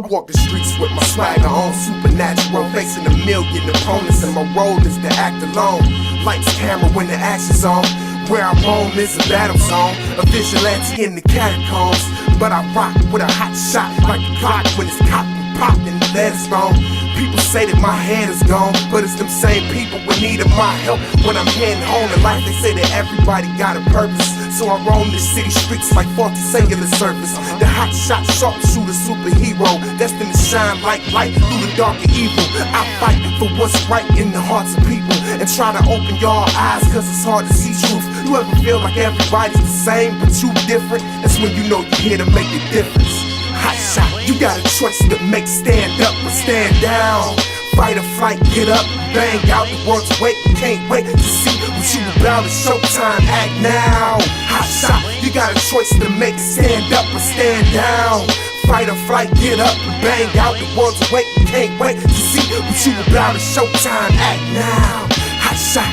walk the streets with my swagger on, supernatural, facing a million opponents, and my role is to act alone. Lights, camera when the action's on. Where I roam is a battle zone, a vigilante in the catacombs. But I rock with a hot shot like a clock when it's cocked and popped and the lead is gone. People say that my head is gone, but it's them same people with need of my help when I'm heading home in life. They say that everybody got a purpose, so I roam the city streets like faulty cellular service. The hot shot, sharpshooter, superhero, destined to shine like light through the dark and evil. I fight for what's right in the hearts of people and try to open your eyes, cause it's hard to see truth. You ever feel like everybody's the same but you different? That's when you know you're here to make a difference. Hot shot, you got a choice to make, stand up or stand down. Fight or flight, get up, bang out, the world's wait, can't wait to see what you about. It's showtime, act now. Hot shot, you got a choice to make, stand up or stand down. Fight or flight, get up and bang out, the world's wait, can't wait to see what you about. It's showtime, act now. Hot shot.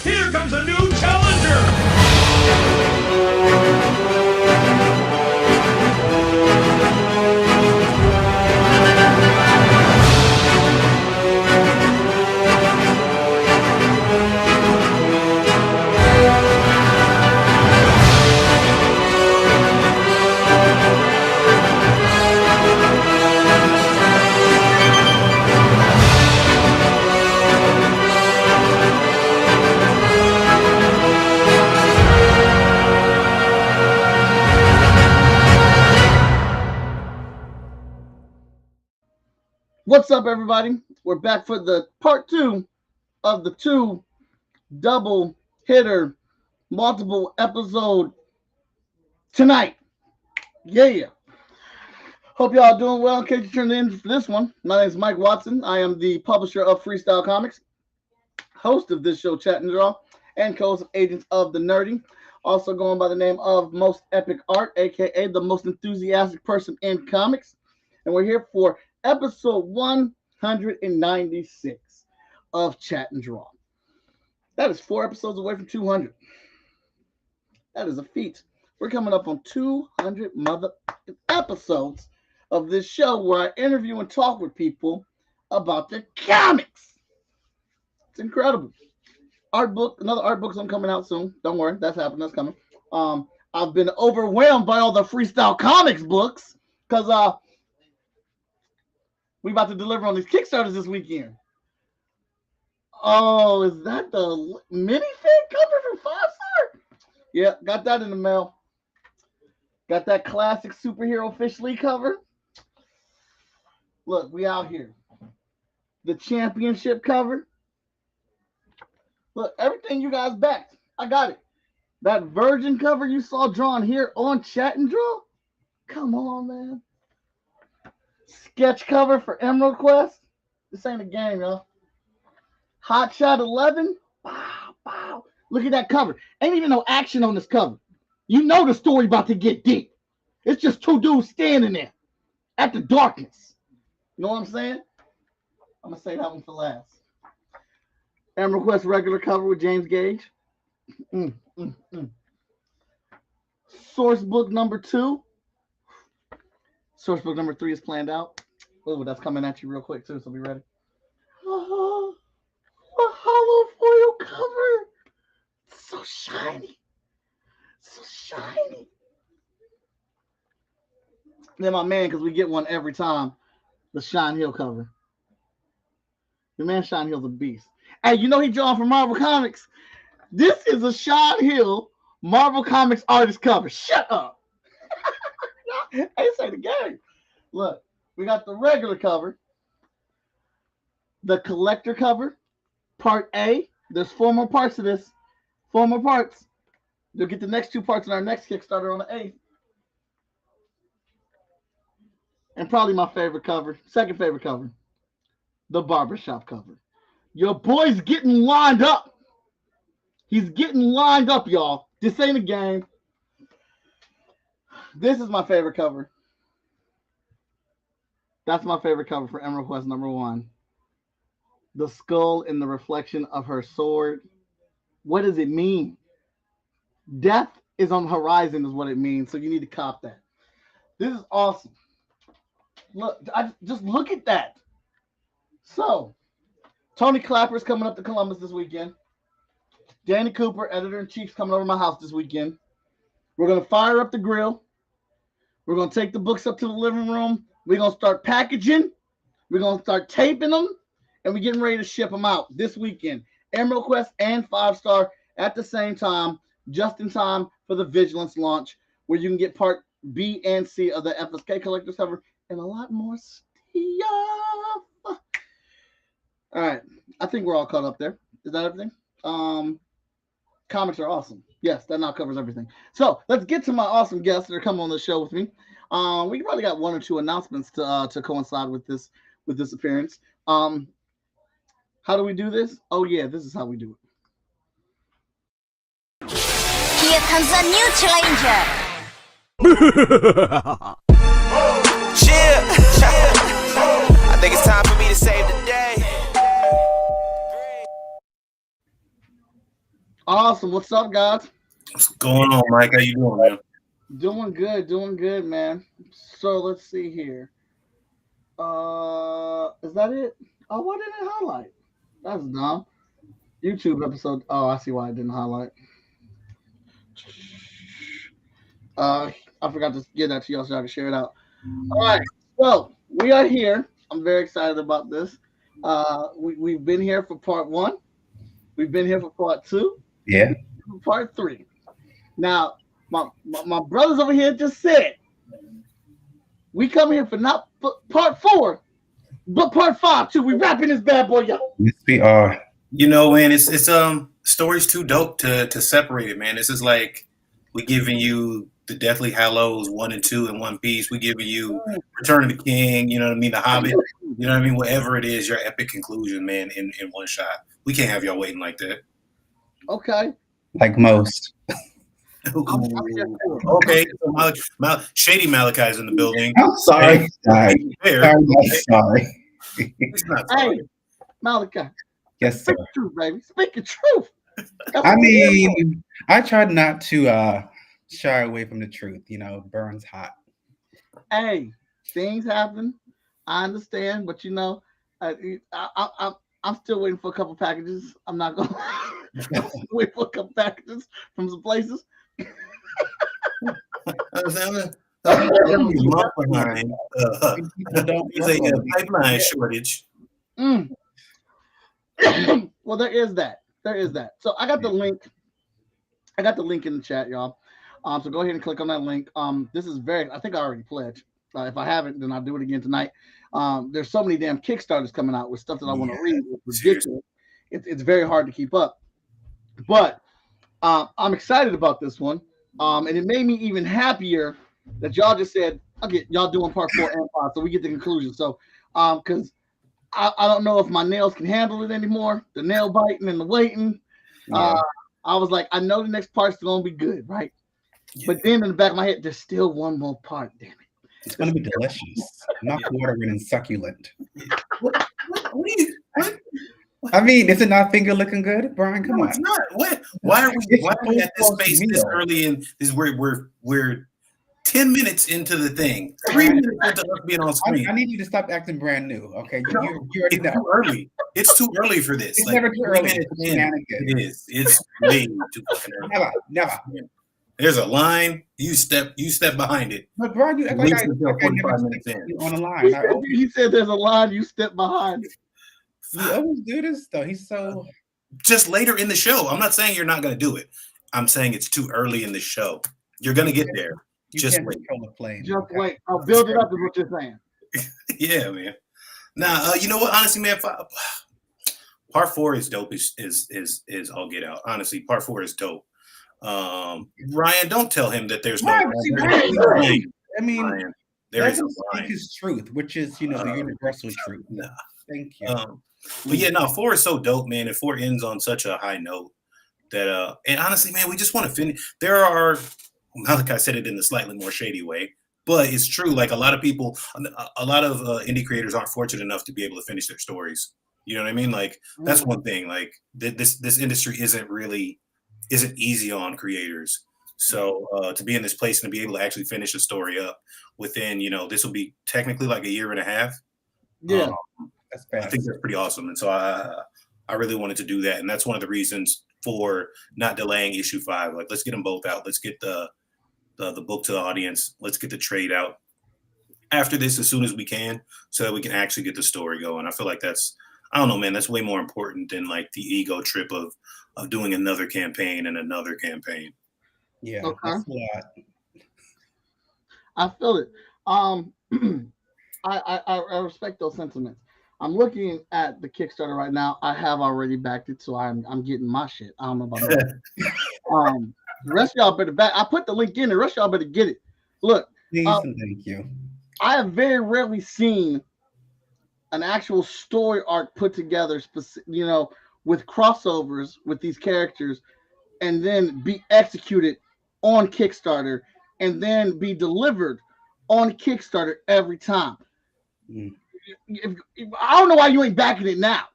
Here comes a new challenger! What's up, everybody? We're back for the part 2 of the 2 double hitter multiple episode tonight. Yeah. Hope y'all doing well in case you turned in for this one. My name is Mike Watson. I am the publisher of Freestyle Comics, host of this show, Chat and Draw, and co-host of Agents of the Nerdy. Also going by the name of Most Epic Art, aka the most enthusiastic person in comics. And we're here for episode 196 of Chat and Draw. That is 4 episodes away from 200. That is a feat. We're coming up on 200 episodes of this show where I interview and talk with people about their comics. It's incredible. Another art book's coming out soon. Don't worry, that's happening. That's coming. I've been overwhelmed by all the Freestyle Comics books because we about to deliver on these Kickstarters this weekend. Oh, is that the minifig cover from 5-Star? Yeah, got that in the mail. Got that classic superhero Fish Lee cover. Look, we out here. The championship cover. Look, everything you guys backed. I got it. That Virgin cover you saw drawn here on Chat and Draw. Come on, man. Sketch cover for Emerald Quest. This ain't a game, y'all. Hot Shot 11. Wow. Look at that cover. Ain't even no action on this cover. You know the story about to get deep. It's just 2 dudes standing there at the darkness. You know what I'm saying? I'm going to say that one for last. Emerald Quest regular cover with James Gage. Source book number 2. Source book number 3 is planned out. Oh, that's coming at you real quick too, so be ready. A hollow foil then my man, because we get one every time, the Sean Hill cover. The man Sean Hill's a beast. Hey, you know he drawn from Marvel Comics. This is a Sean Hill Marvel Comics artist cover. Shut up. Hey, say the game. Look, we got the regular cover, the collector cover, part A. There's 4 more parts to this. 4 more parts. You'll get the next 2 parts in our next Kickstarter on the 8th. And probably my favorite cover, second favorite cover, the barbershop cover. Your boy's getting lined up. He's getting lined up, y'all. This ain't a game. This is my favorite cover. That's my favorite cover for Emerald Quest #1. The skull in the reflection of her sword. What does it mean? Death is on the horizon is what it means, so you need to cop that. This is awesome. Look, just look at that. So, Tony Clapper's coming up to Columbus this weekend. Danny Cooper, editor-in-chief, coming over to my house this weekend. We're going to fire up the grill. We're going to take the books up to the living room. We're going to start packaging. We're going to start taping them. And we're getting ready to ship them out this weekend. Emerald Quest and 5-Star at the same time, just in time for the Vigilance launch, where you can get part B and C of the FSK Collector's cover and a lot more stuff. All right. I think we're all caught up there. Is that everything? Comics are awesome. Yes, that now covers everything. So let's get to my awesome guests that are coming on the show with me. We probably got 1 or 2 announcements to coincide with this appearance. How do we do this? Oh yeah, this is how we do it. Here comes a new challenger. I think it's time for me to save the day. Awesome. What's up, guys? What's going on, Mike? How you doing, man? Doing good, man. So let's see here. Is that it? Oh, why didn't it highlight? That's dumb. YouTube episode. Oh, I see why it didn't highlight. I forgot to give that to y'all so I can share it out. All right. So we are here. I'm very excited about this. We've been here for part 1. We've been here for part 2. Yeah. Part 3. Now, my brothers over here just said we come here for not part 4, but part 5 too. We wrapping this bad boy up. Yes, we are. You know, man, it's story's too dope to separate it, man. This is like we giving you the Deathly Hallows 1 and 2 in one piece. We giving you Return of the King. You know what I mean? The Hobbit. You know what I mean? Whatever it is, your epic conclusion, man, in one shot. We can't have y'all waiting like that. Okay. Like most. Okay. So Shady Malachi's in the building. I'm sorry. Sorry. He's not sorry. Hey, Malachi. Yes, sir. Speak the truth, baby. Speak the truth. I mean, I tried not to shy away from the truth. You know, it burns hot. Hey, things happen. I understand, but you know, I'm still waiting for a couple packages. I'm not gonna wait for a couple packages from some places. There's a pipeline shortage. Well, there is that. So I got the link. I got the link in the chat, y'all. So go ahead and click on that link. This is I think I already pledged. If I haven't, then I'll do it again tonight. There's so many damn Kickstarters coming out with stuff that I want to read. It's ridiculous. It's very hard to keep up. But I'm excited about this one. And it made me even happier that y'all just said, okay, y'all doing part 4 and 5, so we get the conclusion. So, because I don't know if my nails can handle it anymore, the nail biting and the waiting. Yeah. I was like, I know the next part's going to be good, right? Yeah. But then in the back of my head, there's still one more part, damn it. It's going to be delicious, not watering and succulent. What? I mean, is it not finger looking good, Brian? Come on. It's not. What? Why are we at this space this early in this? We're 10 minutes into the thing. 3 minutes into us being on screen. I need you to stop acting brand new. Okay, you already know. Too early. It's too early for this. It's never too early. It is. It's way too fucking early. Never. There's a line. You step behind it. But Brian, you act At like least I, until like I never 45 minutes stepped in. you on the line. He said there's a line, you step behind it. You always do this though. He's so Just later in the show. I'm not saying you're not going to do it. I'm saying it's too early in the show. You're going to get there. you Just can't wait. control the plane. Just wait. I'll build it up is what you're saying. Yeah, man. Now, you know what? Honestly, man, part 4 is dope. Is I'll get out. Honestly, part 4 is dope. Ryan, don't tell him that there's no. I mean, Ryan, there is a line. His truth, which is the universal truth. Nah. Thank you. But yeah, no, 4 is so dope, man. And 4 ends on such a high note that and honestly, man, we just want to finish. There are, Malachi said it in a slightly more shady way, but it's true. Like a lot of people, a lot of indie creators aren't fortunate enough to be able to finish their stories. You know what I mean? Like that's one thing. Like this industry isn't easy on creators. So to be in this place and to be able to actually finish a story up within, this will be technically like a year and a half. Yeah. That's bad. I think that's pretty awesome. And so I really wanted to do that. And that's one of the reasons for not delaying issue 5. Like, let's get them both out. Let's get the book to the audience. Let's get the trade out after this as soon as we can so that we can actually get the story going. I feel like I don't know, man, that's way more important than like the ego trip of doing another campaign and another campaign. Yeah. Okay. That's a lot. I feel it. I respect those sentiments. I'm looking at the Kickstarter right now. I have already backed it, so I'm getting my shit. I don't know about that. The rest of y'all better back. I put the link in. The rest of y'all better get it. Look, Please and thank you. I have very rarely seen an actual story arc put together, with crossovers with these characters, and then be executed on Kickstarter, and then be delivered on Kickstarter every time. I don't know why you ain't backing it now.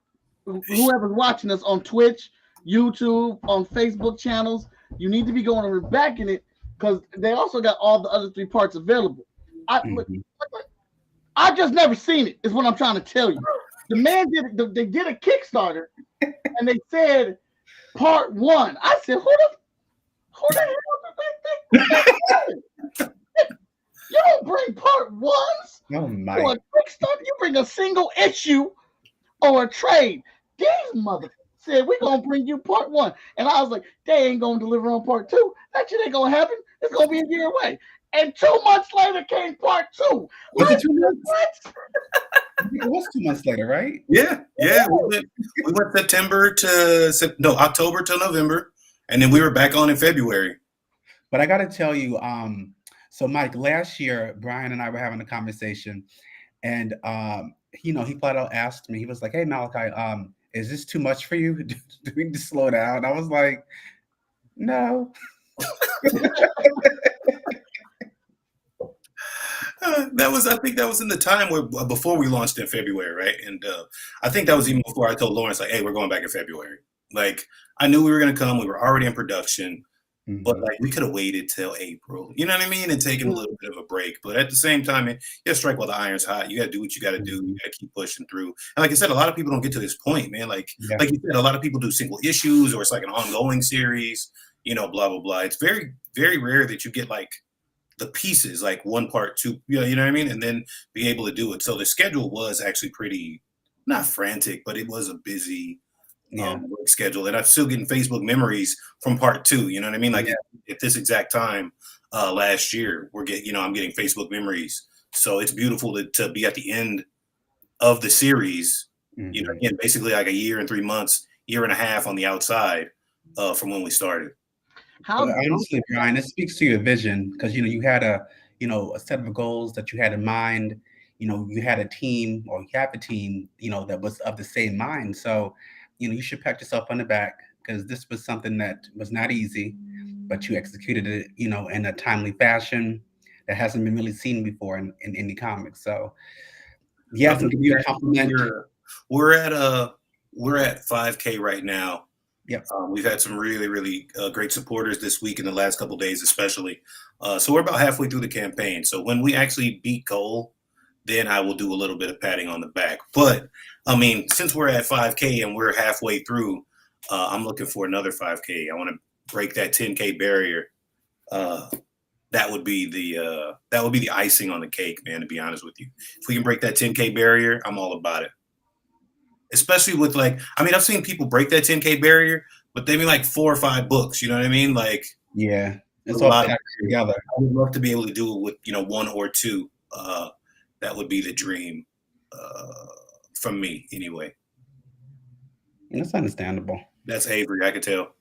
Whoever's watching us on Twitch, YouTube, on Facebook channels, you need to be going over backing it because they also got all the other 3 parts available. I just never seen it, is what I'm trying to tell you. The man they did a Kickstarter and they said part 1. I said, who the hell did they think? You don't bring part 1s. Oh my! Or a Kickstarter, you bring a single issue or a trade. These motherfuckers said we're gonna bring you part 1, and I was like, they ain't gonna deliver on part 2. That shit ain't gonna happen. It's gonna be a year away. And 2 months later came part 2. Was it 2 months? It was 2 months later, right? Yeah. We went October to November, and then we were back on in February. But I got to tell you, so Mike, last year Brian and I were having a conversation, and he flat out asked me. He was like, "Hey Malachi, is this too much for you? Do we need to slow down?" I was like, "No." I think that was in the time where before we launched in February, right? And I think that was even before I told Lawrence, like, "Hey, we're going back in February." Like, I knew we were going to come. We were already in production, but like we could have waited till April. You know what I mean? And taken a little bit of a break. But at the same time, you got to strike while the iron's hot. You got to do what you got to do. You got to keep pushing through. And like I said, a lot of people don't get to this point, man. Like you said, a lot of people do single issues, or it's like an ongoing series. Blah blah blah. It's very very rare that you get like the pieces, like 1 part 2, you know what I mean? And then be able to do it. So the schedule was actually pretty, not frantic, but it was a busy work schedule. And I'm still getting Facebook memories from part 2, you know what I mean? Like at this exact time last year, I'm getting Facebook memories. So it's beautiful to be at the end of the series, again, basically like a year and 3 months, year and a half on the outside from when we started. Honestly, Brian, it speaks to your vision because you had a set of goals that you had in mind. You had a team, or you have a team, that was of the same mind. So, you should pat yourself on the back because this was something that was not easy, but you executed it, in a timely fashion that hasn't been really seen before in indie comics. So, yes, I'll give you a compliment. We're at 5K right now. Yep. We've had some really, really great supporters this week in the last couple of days, especially. So we're about halfway through the campaign. So when we actually beat goal, then I will do a little bit of patting on the back. But I mean, since we're at 5K and we're halfway through, I'm looking for another 5K. I want to break that 10K barrier that would be the icing on the cake, man. To be honest with you, if we can break that 10K barrier, I'm all about it. Especially with like, I mean, I've seen people break that 10K barrier, but they mean like 4 or 5 books. You know what I mean? Like, Yeah, it's a all lot packed together. I would love to be able to do it with 1 or 2. That would be the dream from me, anyway. That's understandable. That's Avery. I could tell.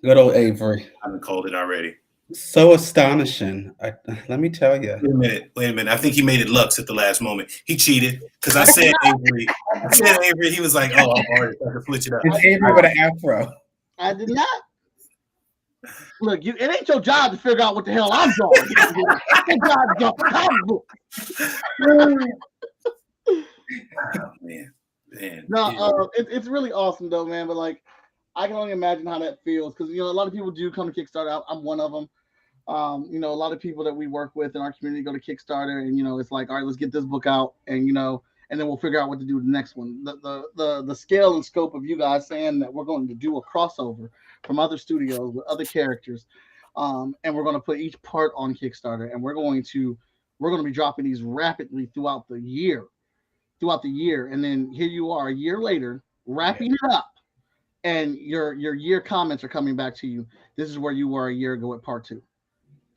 Good old Avery. I've called it already. So astonishing. Let me tell you. Wait a minute. I think he made it Lux at the last moment. He cheated because I said Avery. He was like, "Oh, I'm already trying to switch it up." It's Avery with an afro. I did not. Look, it ain't your job to figure out what the hell I'm doing. Your job to jump comic book. Oh, man. No, it's really awesome though, man. But like, I can only imagine how that feels because a lot of people do come to Kickstarter. I'm one of them. A lot of people that we work with in our community go to Kickstarter, and it's like, all right, let's get this book out, and and then we'll figure out what to do with the next one. The scale and scope of you guys saying that we're going to do a crossover from other studios with other characters, and we're going to put each part on Kickstarter, and we're going to be dropping these rapidly throughout the year, and then here you are a year later wrapping it up, and your year comments are coming back to you. This is where you were a year ago at part 2.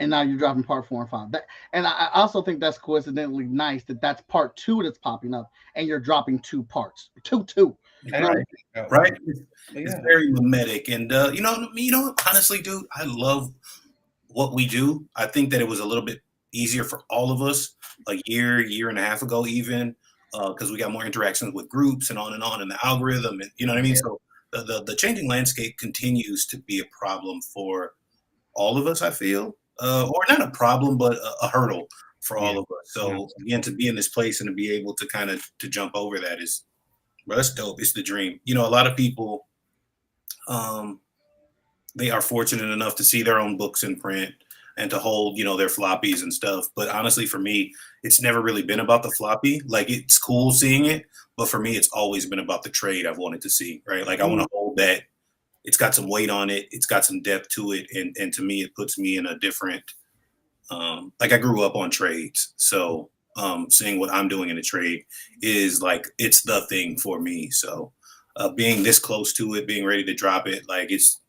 And now you're dropping part 4 and 5. And I also think that's coincidentally nice that that's part 2 that's popping up, and you're dropping 2 parts, two. Right? It's very mimetic, and honestly, dude, I love what we do. I think that it was a little bit easier for all of us a year and a half ago, even because we got more interactions with groups and on, and the algorithm, and you know what I mean. So the changing landscape continues to be a problem for all of us, I feel. Or not a problem, but a hurdle for all of us. So again, to be in this place and to be able to kind of to jump over that is, well, that's dope. It's the dream. A lot of people, they are fortunate enough to see their own books in print and to hold, their floppies and stuff. But honestly, for me, it's never really been about the floppy. Like, it's cool seeing it, but for me, it's always been about the trade I've wanted to see, right? Like, I want to hold that. It's got some weight on it. It's got some depth to it. And to me, it puts me in a different, like, I grew up on trades. So seeing what I'm doing in a trade is like, it's the thing for me. So being this close to it, being ready to drop it, like, it's,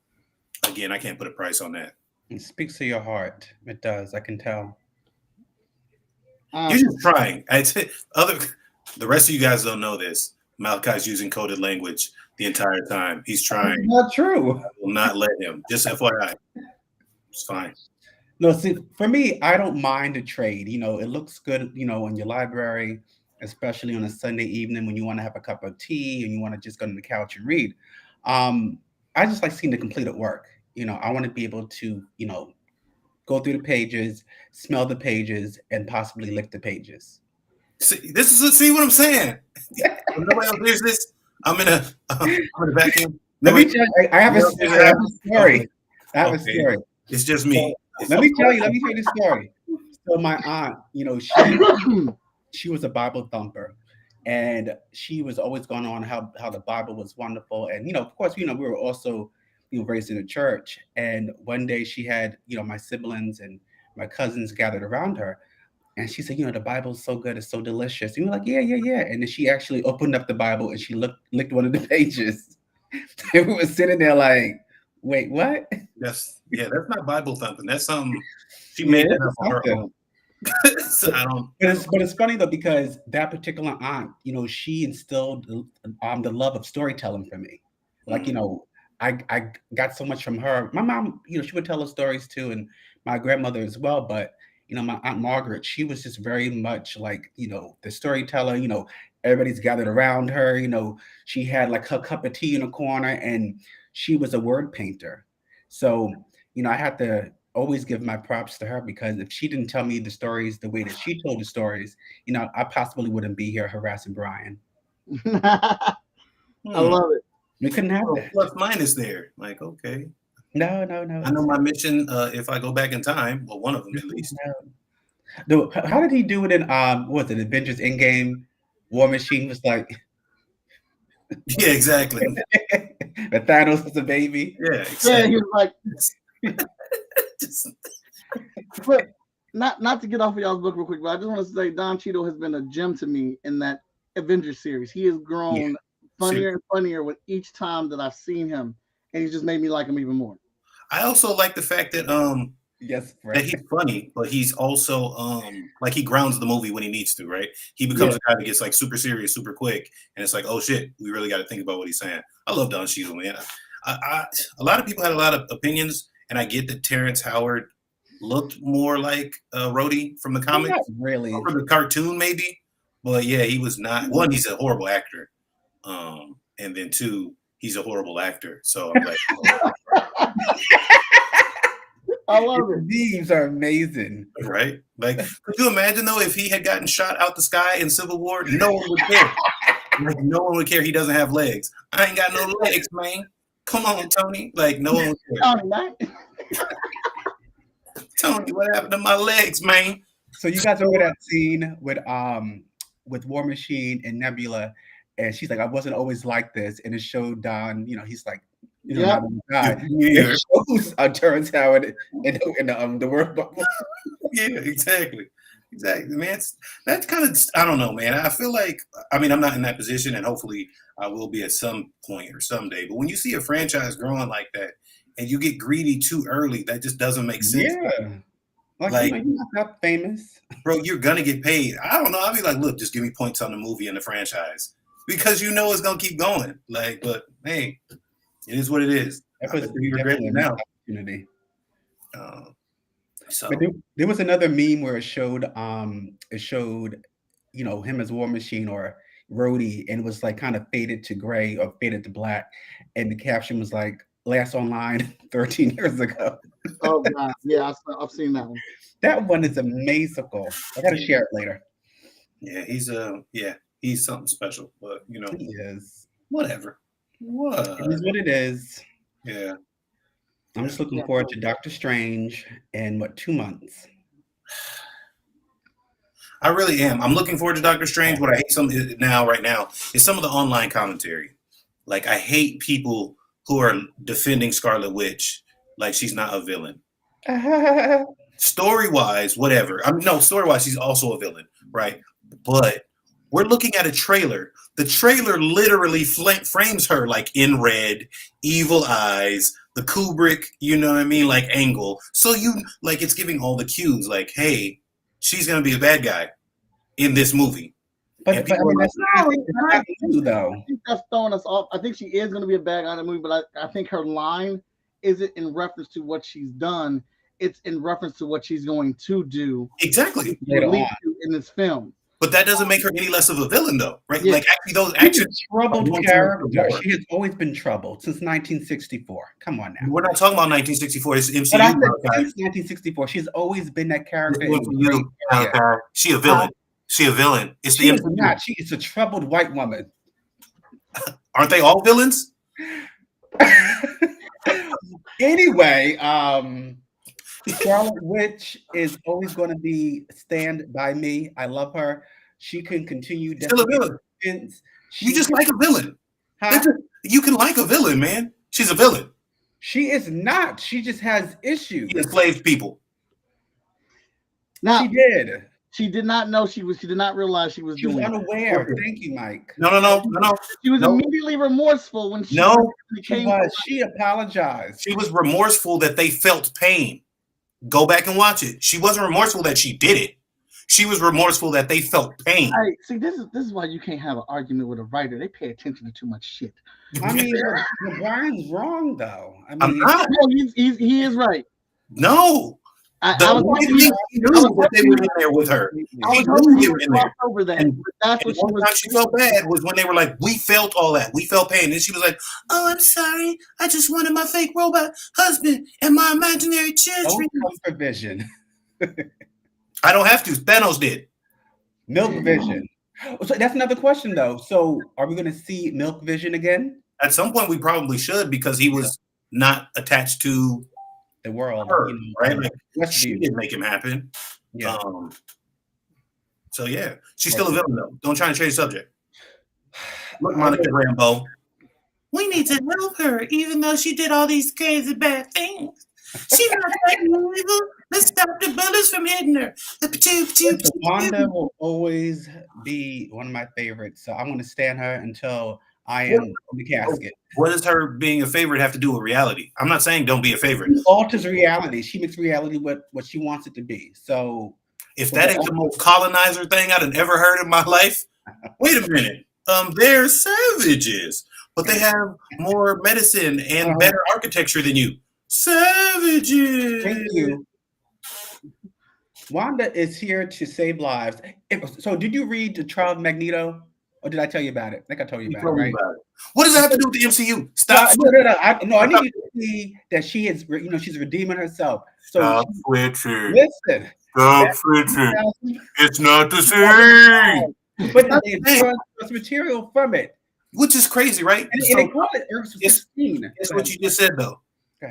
again, I can't put a price on that. It speaks to your heart. It does. I can tell. You're just trying. The rest of you guys don't know this. Malachi's using coded language the entire time. He's trying. That's not true. I will not let him. Just FYI. It's fine. No, see, for me, I don't mind a trade. It looks good, in your library, especially on a Sunday evening when you want to have a cup of tea and you want to just go to the couch and read. I just like seeing the completed work. I want to be able to, go through the pages, smell the pages, and possibly lick the pages. See what I'm saying? Nobody else hears this. I'm in a vacuum. Let me tell you, I have a story. I have a story. It's just me. Let me tell you the story. So my aunt, she was a Bible thumper, and she was always going on how the Bible was wonderful. And, of course, we were also, raised in a church. And one day she had, my siblings and my cousins gathered around her. And she said, the Bible's so good. It's so delicious. And we were like, yeah. And then she actually opened up the Bible and she licked one of the pages. And we were sitting there like, wait, what? That's not Bible thumping. That's something she made that up on her own. So but it's funny though, because that particular aunt, she instilled the love of storytelling for me. Like, I got so much from her. My mom, she would tell us stories too, and my grandmother as well. But my Aunt Margaret, she was just very much like, the storyteller. Everybody's gathered around her. She had like her cup of tea in a corner, and she was a word painter. So, I had to always give my props to her, because if she didn't tell me the stories the way that she told the stories, I possibly wouldn't be here harassing Brian. I love it. We couldn't have that. Plus minus there. Like, okay. No. I know my mission, if I go back in time, well, one of them at least. No. How did he do it in what was it, Avengers Endgame? War Machine was like, yeah, exactly. That Thanos was a baby. Yeah, exactly. Yeah, he was like Just, But not to get off of y'all's book real quick, but I just want to say Don Cheadle has been a gem to me in that Avengers series. He has grown funnier and funnier with each time that I've seen him, and he's just made me like him even more. I also like the fact that Yes, that he's funny, but he's also like he grounds the movie when he needs to, right? He becomes a guy that gets like super serious, super quick, and it's like, oh shit, we really got to think about what he's saying. I love Don Cheadle, man. A lot of people had a lot of opinions, and I get that Terrence Howard looked more like Rhodey from the comics, Not really, or the cartoon maybe, but yeah, he was not. One, he's a horrible actor, and then two, he's a horrible actor. So I'm like. I love it. Memes are amazing, right? Like, could you imagine though if he had gotten shot out the sky in Civil War? No one would care. Like, no one would care. He doesn't have legs. I ain't got no legs, man. Come on, Tony. Like, no one would care. Tony, what happened to my legs, man? So you guys remember that scene with War Machine and Nebula, and she's like, "I wasn't always like this," and it showed Don. You know, he's like. It shows Terrence Howard in the word bubble. Yeah, exactly, man. That's kind of, I don't know, man. I feel like, I mean, I'm not in that position, and hopefully I will be at some point or someday. But when you see a franchise growing like that, and you get greedy too early, that just doesn't make sense. Yeah, like you're not that famous, bro. You're gonna get paid. I don't know. I'll be like, look, just give me points on the movie and the franchise because you know it's gonna keep going. Like, but hey. It is what it is. That was definitely an opportunity. So but there was another meme where it showed you know, him as War Machine or Rhodey, and it was like kind of faded to gray or faded to black, and the caption was like last online 13 years ago. Oh god, yeah, I've seen that one. That one is amazing. I gotta share it later. Yeah, he's something special, but you know, he is. Whatever. What? It is what it is. Yeah. I'm just looking forward to Doctor Strange in 2 months. I really am. I'm looking forward to Doctor Strange. What I hate right now is some of the online commentary. Like, I hate people who are defending Scarlet Witch like she's not a villain. Story-wise, whatever. I mean, no, story-wise, she's also a villain, right? But we're looking at a trailer. The trailer literally frames her like in red, evil eyes, the Kubrick, you know what I mean, like angle. So you like it's giving all the cues, like, hey, she's gonna be a bad guy in this movie. But I mean, that's not true, though. I think that's throwing us off. I think she is gonna be a bad guy in the movie, but I think her line isn't in reference to what she's done. It's in reference to what she's going to do. Exactly. In this film. But that doesn't make her any less of a villain, though, right? Yeah. Like, actually, those actions. Troubled character. She has always been troubled since 1964. Come on now. We're not talking about 1964. It's MCU. But I said since 1964, she's always been that character. She a villain. She a villain. It's the MCU. Not. She is a troubled white woman. Aren't they all villains? Anyway, Scarlet Witch is always going to stand by me. I love her. She can continue. Still a villain. You just like a villain. Huh? You can like a villain, man. She's a villain. She is not. She just has issues. She enslaved people. Now, she did. She did not know she did not realize she was doing. She was unaware. Thank you, Mike. No. She was immediately remorseful when she She apologized. She was remorseful that they felt pain. Go back and watch it. She wasn't remorseful that she did it. She was remorseful that they felt pain. Hey, see, this is why you can't have an argument with a writer. They pay attention to too much shit. I mean, Brian's wrong though. I mean, I'm not. No, he is right. No. I was knew that they were in there with her. I was hoping they were in there. Over that. And that's what she felt bad was when they were like, we felt all that. We felt pain. And she was like, oh, I'm sorry. I just wanted my fake robot husband and my imaginary children. Milk Vision. I don't have to. Thanos did. Milk Vision. So that's another question, though. So are we going to see Milk Vision again? At some point, we probably should because he was not attached to the world, her, right? Like, she didn't make him happen. Yeah. So yeah, she's still a villain though. Don't try to change subject. Look, Monica Rambeau. We need to help her, even though she did all these crazy bad things. She's not that evil. Let's stop the bullets from hitting her. Listen, Wanda will always be one of my favorites. So I'm going to stand her until I am in the casket. What does her being a favorite have to do with reality? I'm not saying don't be a favorite. She alters reality. She makes reality what she wants it to be. So if that ain't the most colonizer thing I'd ever heard in my life, wait a minute. They're savages, but they have more medicine and better architecture than you. Savages. Thank you. Wanda is here to save lives. So did you read The Trial of Magneto? Or did I tell you about it? I think I told you about it, right? What does that have to do with the MCU? Stop. No. I need you to see that she is, she's redeeming herself. So stop switching. Listen. Stop switching. It's not the same. But they draw material from it. Which is crazy, right? And they call it Earth 16. It's what you just said, though.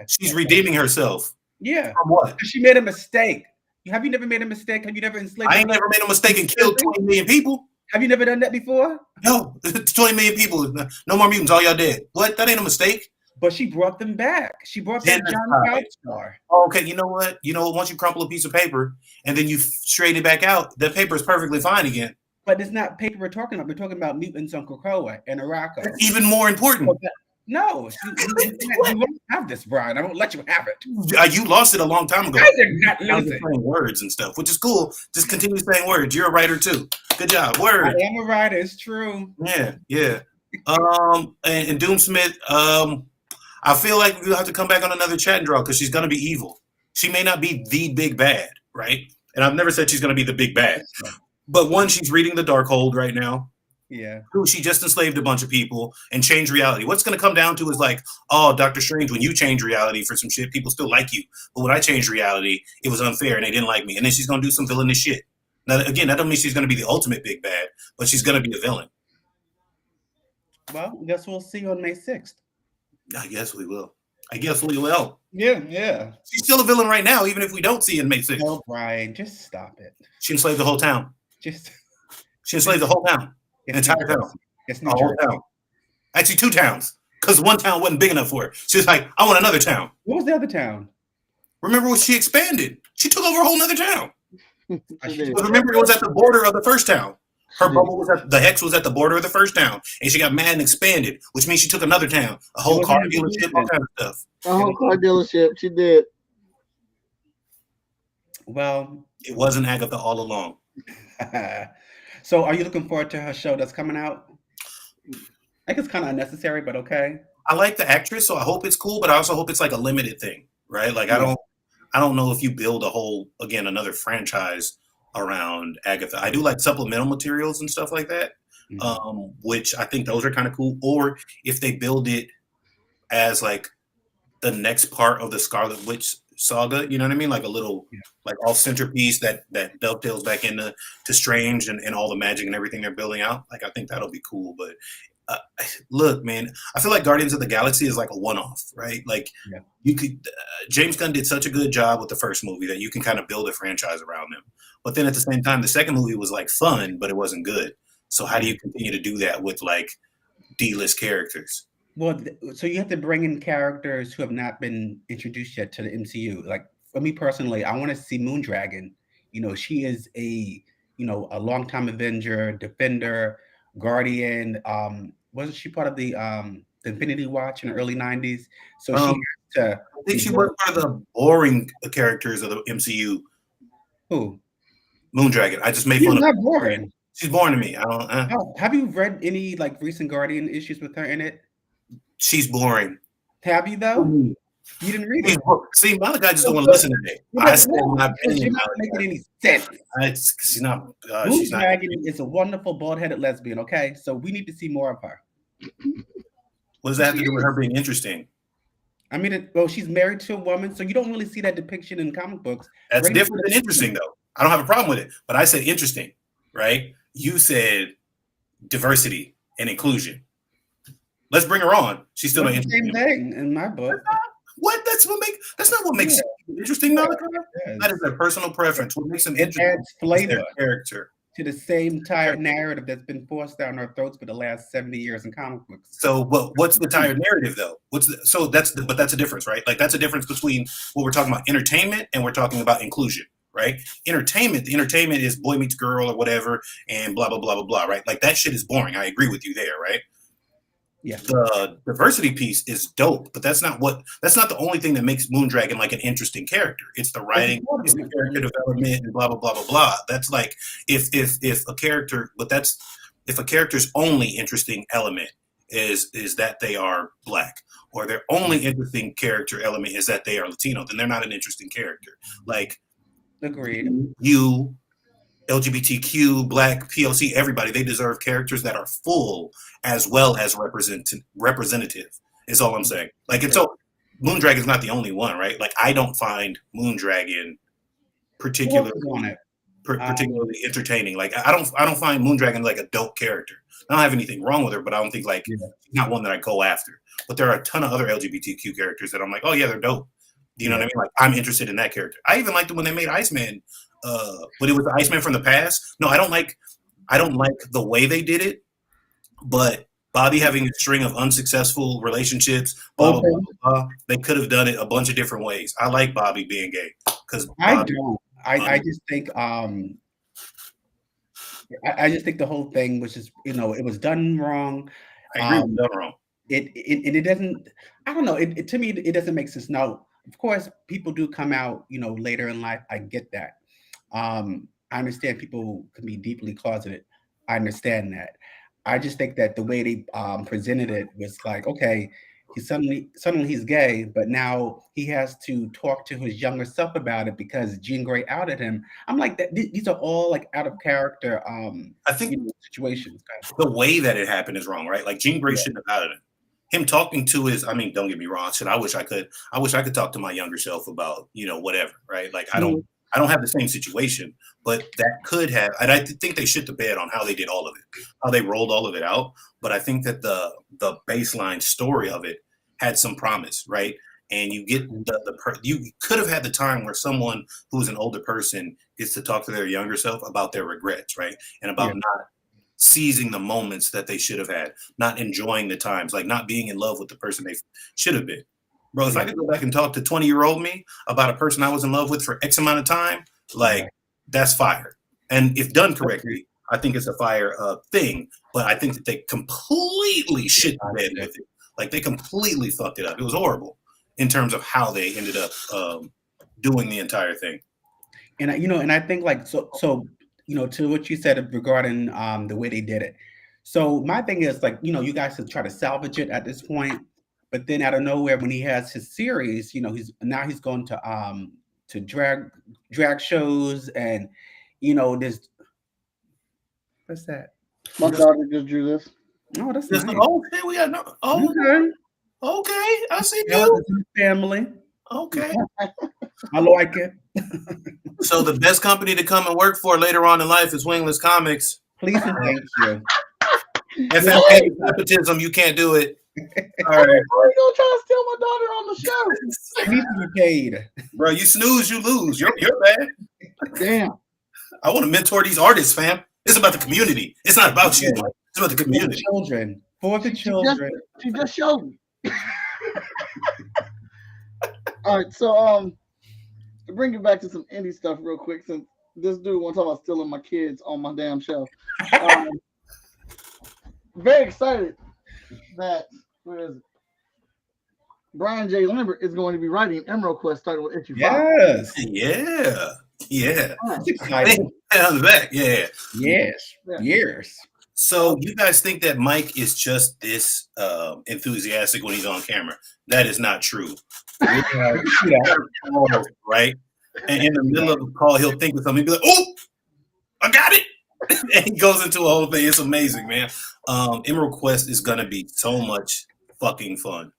She's redeeming herself. Yeah. From what? She made a mistake. Have you never made a mistake? Have you never enslaved? I ain't never made a mistake and killed 20 million people. Have you never done that before? No, 20 million people. No more mutants. All y'all dead. What? That ain't a mistake. But she brought them back. She brought back John Pouchstar. Okay, you know what? Once you crumple a piece of paper and then you straighten it back out, that paper is perfectly fine again. But it's not paper we're talking about. We're talking about mutants on Krakoa and Araco. That's even more important. No, you won't have this, Brian. I won't let you have it. You lost it a long time ago. I did not lose it. Saying words and stuff, which is cool. Just continue saying words. You're a writer too. Good job. Word. I am a writer. It's true. Yeah. And Doomsmith. I feel like we'll have to come back on another chat and draw because she's gonna be evil. She may not be the big bad, right? And I've never said she's gonna be the big bad. But one, she's reading the Darkhold right now. Yeah. Two, she just enslaved a bunch of people and changed reality. What's going to come down to is like, oh, Doctor Strange, when you change reality for some shit, people still like you. But when I changed reality, it was unfair and they didn't like me. And then she's going to do some villainous shit. Now, again, that don't mean she's going to be the ultimate big bad, but she's going to be a villain. Well, I guess we'll see you on May 6th. I guess we will. Yeah. She's still a villain right now, even if we don't see her on May 6th. No, Brian, just stop it. She enslaved the whole town. She enslaved the whole town. An entire town. It's a whole town. Actually, 2 towns. Because one town wasn't big enough for her. She was like, I want another town. What was the other town? Remember when she expanded? She took over a whole other town. Remember, it was at the border of the first town. Her bubble was the hex was at the border of the first town. And she got mad and expanded, which means she took another town. A whole car dealership, all kinds of stuff. A whole car dealership. She did. Well, it wasn't Agatha all along. So are you looking forward to her show that's coming out? I think it's kind of unnecessary, but okay. I like the actress, so I hope it's cool, but I also hope it's like a limited thing, right? Like I don't know if you build another franchise around Agatha. I do like supplemental materials and stuff like that, which I think those are kind of cool. Or if they build it as like the next part of the Scarlet Witch saga, you know what I mean? Like a little like off centerpiece that dovetails back into Strange and all the magic and everything they're building out. Like I think that'll be cool. But look, man, I feel like Guardians of the Galaxy is like a one-off, right? Like you could James Gunn did such a good job with the first movie that you can kind of build a franchise around them. But then at the same time, the second movie was like fun, but it wasn't good. So how do you continue to do that with like D-list characters? Well, so you have to bring in characters who have not been introduced yet to the MCU. Like for me personally, I want to see Moondragon. She is a longtime Avenger, Defender, Guardian. Wasn't she part of the Infinity Watch in the early 90s? So she has to. I think she was part of the boring characters of the MCU. Who? Moondragon. I just made fun of her. She's not boring. She's boring to me. I don't. Oh, have you read any like recent Guardian issues with her in it? She's boring. Have you though? You didn't read it. See, Malachi just don't want to listen to me. I said my opinion. She's not making any sense. She's not. Moondragon is a wonderful bald-headed lesbian. Okay, so we need to see more of her. What does that have to do with her being interesting? I mean, she's married to a woman, so you don't really see that depiction in comic books. That's different than interesting, though. I don't have a problem with it, but I said interesting, right? You said diversity and inclusion. Let's bring her on. She's still not interesting. Same thing in my book. What? That's not what makes it interesting, Malachi. That is their personal preference. What makes them interesting is their character. to the same tired narrative that's been forced down our throats for the last 70 years in comic books. So, what's the tired narrative though? But that's a difference, right? Like that's a difference between what we're talking about entertainment and we're talking about inclusion, right? The entertainment is boy meets girl or whatever, and blah blah blah blah blah, right? Like that shit is boring. I agree with you there, right? Yeah. The diversity piece is dope, but that's not the only thing that makes Moondragon like an interesting character. It's the writing, it's the character development, and blah blah blah blah blah. That's like if a character's only interesting element is that they are black, or their only interesting character element is that they are Latino, then they're not an interesting character. Like, agreed. You, LGBTQ, Black, POC, everybody, they deserve characters that are full as well as representative, is all I'm saying. Like, it's so Moondragon is not the only one, right? Like, I don't find Moondragon particularly entertaining. Like, I don't find Moondragon like a dope character. I don't have anything wrong with her, but I don't think like not one that I go after. But there are a ton of other LGBTQ characters that I'm like, oh yeah, they're dope. You know what I mean? Like, I'm interested in that character. I even liked it when they made Iceman. But it was the Iceman from the past. No, I don't like the way they did it. But Bobby having a string of unsuccessful relationships, blah, blah, blah, blah, they could have done it a bunch of different ways. I like Bobby being gay because I don't. I just think I just think the whole thing was just, it was done wrong. I agree, it was done wrong. It doesn't. I don't know. It to me it doesn't make sense. Now, of course, people do come out, later in life. I get that. I understand people can be deeply closeted. I understand that. I just think that the way they presented it was like, okay, suddenly he's gay, but now he has to talk to his younger self about it because Jean Grey outed him. I'm like, that these are all like out of character. I think situations. The way that it happened is wrong, right? Like Jean Grey shouldn't have outed him. Him talking to his, I mean, don't get me wrong. I wish I could talk to my younger self about, whatever, right? Like I don't have the same situation, but that could have, and I think they shit the bed on how they did all of it, how they rolled all of it out. But I think that the baseline story of it had some promise, right? And you get you could have had the time where someone who's an older person gets to talk to their younger self about their regrets, right? And about not seizing the moments that they should have had, not enjoying the times, like not being in love with the person they should have been. Bro, if I could go back and talk to 20-year-old me about a person I was in love with for X amount of time, like that's fire. And if done correctly, I think it's a fire thing. But I think that they completely shit the bed with it. Like they completely fucked it up. It was horrible in terms of how they ended up doing the entire thing. And I think like so to what you said regarding the way they did it. So my thing is like, you guys should try to salvage it at this point. But then out of nowhere, when he has his series, he's going to drag shows, and there's what's that? My daughter just drew this. Oh, that's nice. Okay, we got no. Oh, okay, I see you. Family. Okay, I like it. So the best company to come and work for later on in life is Wingless Comics. Please and thank you. FFA nepotism, you can't do it. All right. Are you gonna try to steal my daughter on the show? He needs to be paid. Bro, you snooze, you lose. You're bad. Damn. I want to mentor these artists, fam. It's about the community. It's not about you. It's about the community. For the children. She just showed me. All right, so to bring it back to some indie stuff real quick, since this dude wants to talk about stealing my kids on my damn show. Very excited that Brian J. Lambert is going to be writing Emerald Quest starting with issue 5. Yes. Yeah. That's exciting. On the back. Yeah. Yes. Years. So you guys think that Mike is just this enthusiastic when he's on camera? That is not true. Right? And in the middle of the call, he'll think of something. He'll be like, "Oh, I got it!" And he goes into a whole thing. It's amazing, man. Emerald Quest is gonna be so much fucking fun.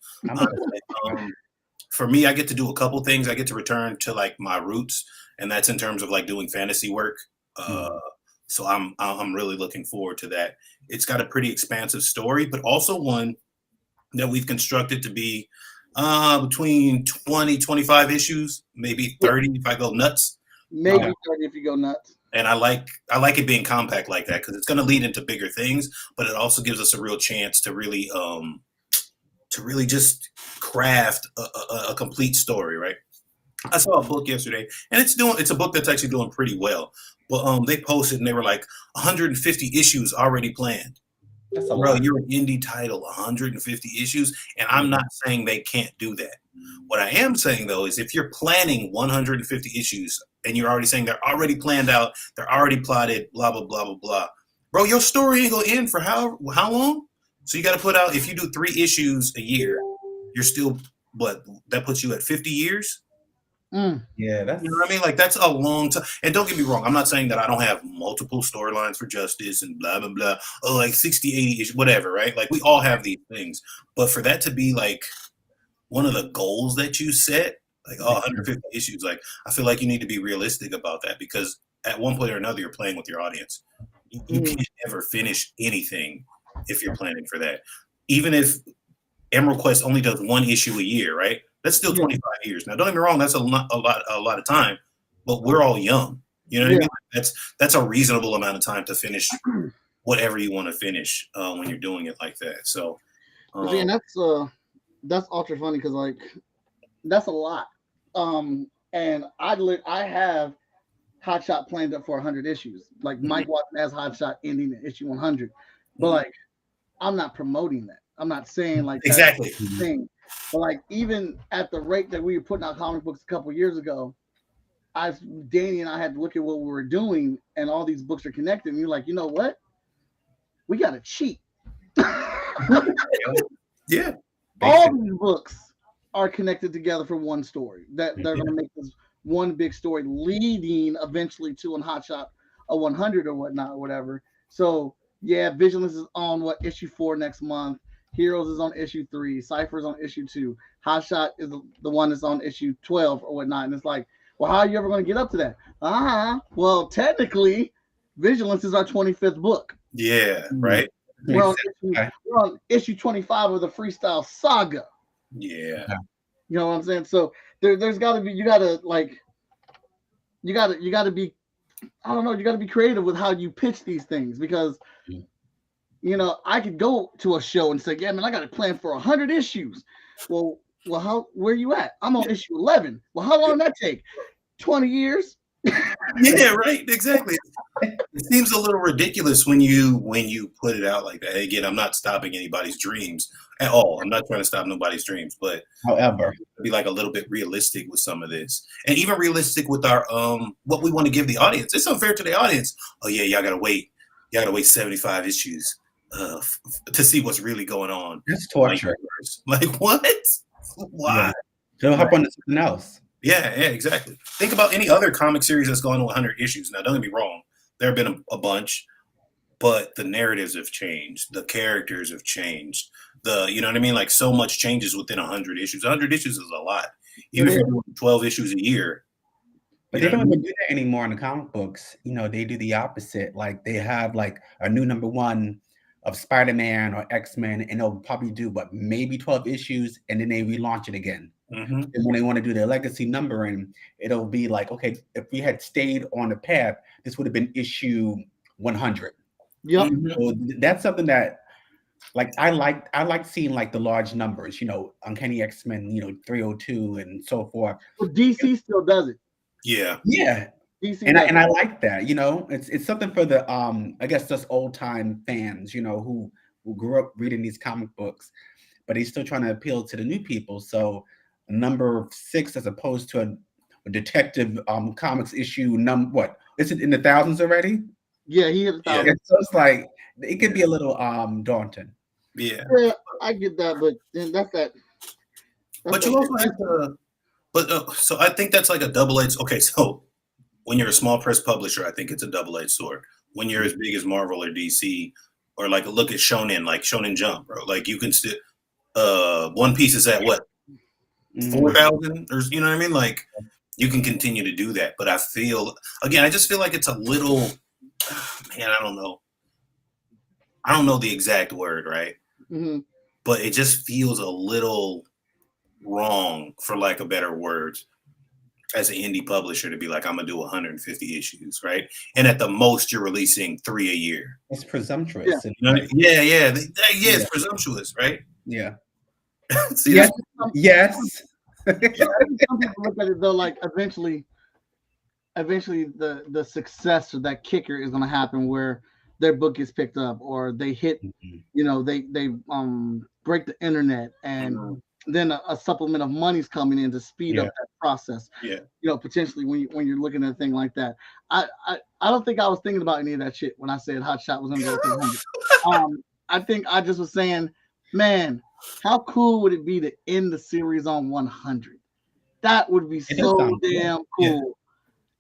For me, I get to do a couple things. I get to return to like my roots, and that's in terms of like doing fantasy work. So I'm really looking forward to that. It's got a pretty expansive story, but also one that we've constructed to be between 20, 25 issues, maybe 30 if I go nuts. Maybe 30 if you go nuts. And I like it being compact like that because it's going to lead into bigger things, but it also gives us a real chance to really just craft a complete story, right? I saw a book yesterday, and it's a book that's actually doing pretty well. But they posted and they were like 150 issues already planned. That's a Bro, lot. you're an indie title, 150 issues, and I'm not saying they can't do that. What I am saying though is if you're planning 150 issues and you're already saying they're already planned out, they're already plotted, blah blah blah blah blah, bro, your story ain't gonna end for how long? So you got to put out, if you do 3 issues a year, you're still, but that puts you at 50 years. Yeah, that's You know what I mean? Like that's a long time. And don't get me wrong, I'm not saying that I don't have multiple storylines for Justice and blah blah blah. Oh, like 60, 80 ish, whatever, right? Like we all have these things. But for that to be like one of the goals that you set, like 150 issues, like I feel like you need to be realistic about that because at one point or another you're playing with your audience. You can't ever finish anything if you're planning for that. Even if Emerald Quest only does 1 issue a year, right? That's still 25 years. Now, don't get me wrong, that's a lot of time, but we're all young. You know what I mean? That's a reasonable amount of time to finish whatever you want to finish when you're doing it like that. So, and that's ultra funny because like that's a lot. And I have Hot Shot planned up for 100 issues. Like Mike Watson has Hot Shot ending at issue 100, but like I'm not promoting that. I'm not saying like exactly thing, but like even at the rate that we were putting out comic books a couple years ago, Danny and I had to look at what we were doing, and all these books are connected. And you're like, you know what? We got to cheat. Yeah, all these books are connected together for one story. That they're going to make this one big story, leading eventually to a Hot Shot, a 100 or whatnot, or whatever. So yeah, Vigilance is on issue 4 next month. Heroes is on issue 3. Cypher's on issue 2. Hot Shot is the one that's on issue 12 or whatnot. And it's like, well, how are you ever going to get up to that? Well, technically, Vigilance is our 25th book. Yeah, right. We're on issue 25 of the Freestyle Saga. Yeah. You know what I'm saying? So there's got to be, you got to be, I don't know, you got to be creative with how you pitch these things because, you know, I could go to a show and say, yeah, man, I got a plan for 100 issues. Well, where you at? I'm on issue 11. Well, how long did that take? 20 years? Yeah, right. Exactly. It seems a little ridiculous when you put it out like that. Again, I'm not stopping anybody's dreams at all. I'm not trying to stop nobody's dreams, but however, be like a little bit realistic with some of this, and even realistic with our what we want to give the audience. It's unfair to the audience. Oh yeah, y'all gotta wait 75 issues to see what's really going on. It's torture. Like what? Why? Yeah. So hop on to something else. Yeah, exactly. Think about any other comic series that's gone to 100 issues. Now, don't get me wrong. There have been a bunch, but the narratives have changed. The characters have changed. You know what I mean? Like so much changes within 100 issues. 100 issues is a lot. Even if you're doing 12 issues a year. But they don't even do that anymore in the comic books. You know, they do the opposite. Like they have like a new #1 of Spider-Man or X-Men, and they'll probably do maybe 12 issues, and then they relaunch it again. And when they want to do their legacy numbering, it'll be like, okay, if we had stayed on the path, this would have been issue 100. Yep. So that's something that, like, I like seeing like the large numbers, you know, Uncanny X-Men, you know, 302 and so forth. Well, DC still does it. Yeah. Yeah. DC and I like that, you know, it's something for the I guess just old time fans, you know, who grew up reading these comic books, but he's still trying to appeal to the new people. So number 6 as opposed to a detective comics issue what is it in the thousands already? Yeah, he hit 1,000. Yeah, so it's like it could be a little daunting. Yeah, I get that, but then that's but you also have to. But so I think that's like a double-edged. Okay, so when you're a small press publisher, I think it's a double-edged sword. When you're as big as Marvel or DC, or like look at Shonen, like Shonen Jump, bro. Like you can still. One Piece is at what 4,000, or you know what I mean? Like you can continue to do that, but I just feel like it's a little, man, I don't know the exact word, right? But it just feels a little wrong, for lack of better words. as an indie publisher to be like, I'm gonna do 150 issues, right? And at the most, you're releasing 3 a year. It's presumptuous. Yeah. Yeah, it's presumptuous, right? Yeah. See, Yes. Yes. Some people look at it though, like eventually the success or that kicker is going to happen where their book gets picked up or they hit, they break the internet, and then a supplement of money's coming in to speed up that process. Yeah. Potentially when you're looking at a thing like that. I don't think I was thinking about any of that shit when I said Hot Shot was going to go to 300. I think I just was saying, man, how cool would it be to end the series on 100? That would be so damn cool. Yeah.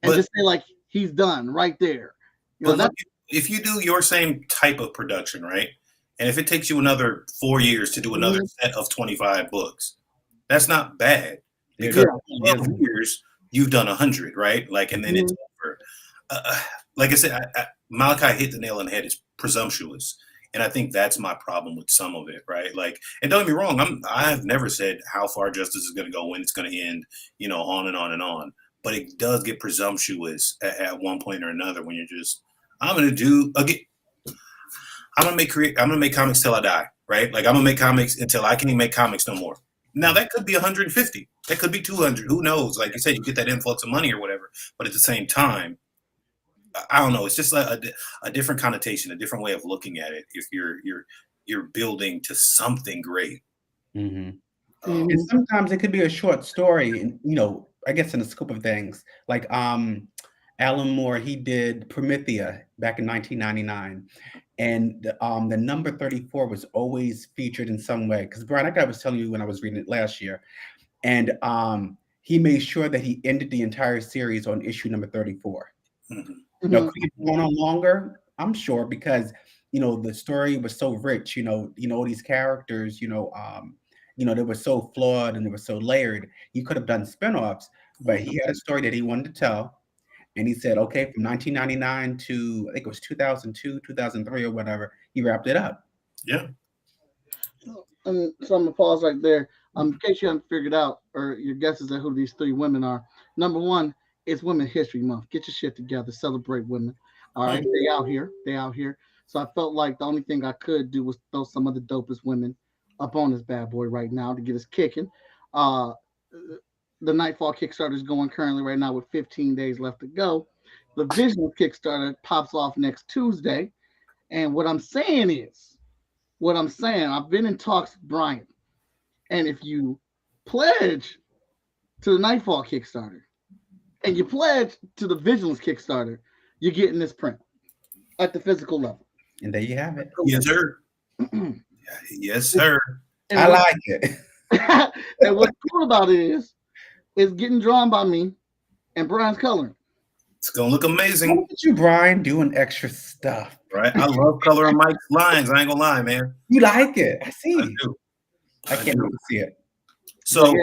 And just say like he's done right there. But look, if you do your same type of production, right? And if it takes you another 4 years to do another set of 25 books, that's not bad. Because in 12 years, you've done 100, right? Like, and then it's over. Like I said, Malachi hit the nail on the head. It's presumptuous. And I think that's my problem with some of it, right? Like, and don't get me wrong, I've never said how far justice is going to go, when it's going to end, on and on and on. But it does get presumptuous at one point or another when you're just, I'm going to make comics till I die, right? Like, I'm going to make comics until I can't make comics no more. Now, that could be 150. That could be 200. Who knows? Like you said, you get that influx of money or whatever. But at the same time, I don't know. It's just like a different connotation, a different way of looking at it. If you're building to something great, and sometimes it could be a short story, and I guess in the scope of things, like Alan Moore, he did Promethea back in 1999, and the number 34 was always featured in some way. Because Brian, like I was telling you when I was reading it last year, and he made sure that he ended the entire series on issue number 34. Could it go on longer? I'm sure, because the story was so rich. All these characters. They were so flawed and they were so layered. He could have done spinoffs, but he had a story that he wanted to tell, and he said, okay, from 1999 to I think it was 2002, 2003, or whatever, he wrapped it up. Yeah. So I'm gonna pause right there. In case you haven't figured out, or your guesses at who these three women are. Number one, it's Women's History Month. Get your shit together. Celebrate women. All right. They out here. So I felt like the only thing I could do was throw some of the dopest women up on this bad boy right now to get us kicking. The Nightfall Kickstarter is going currently right now with 15 days left to go. The Vision Kickstarter pops off next Tuesday. And what I'm saying, I've been in talks with Brian. And if you pledge to the Nightfall Kickstarter, and you pledge to the Vigilance Kickstarter, you're getting this print at the physical level. And there you have it. Yes, sir. Yes, sir. And I like it. And what's cool about it is it's getting drawn by me and Brian's coloring. It's gonna look amazing. Look at you, Brian, doing extra stuff. Right? I love coloring Mike's lines. I ain't gonna lie, man. You like it. I see. I do. I can't wait to see it. So,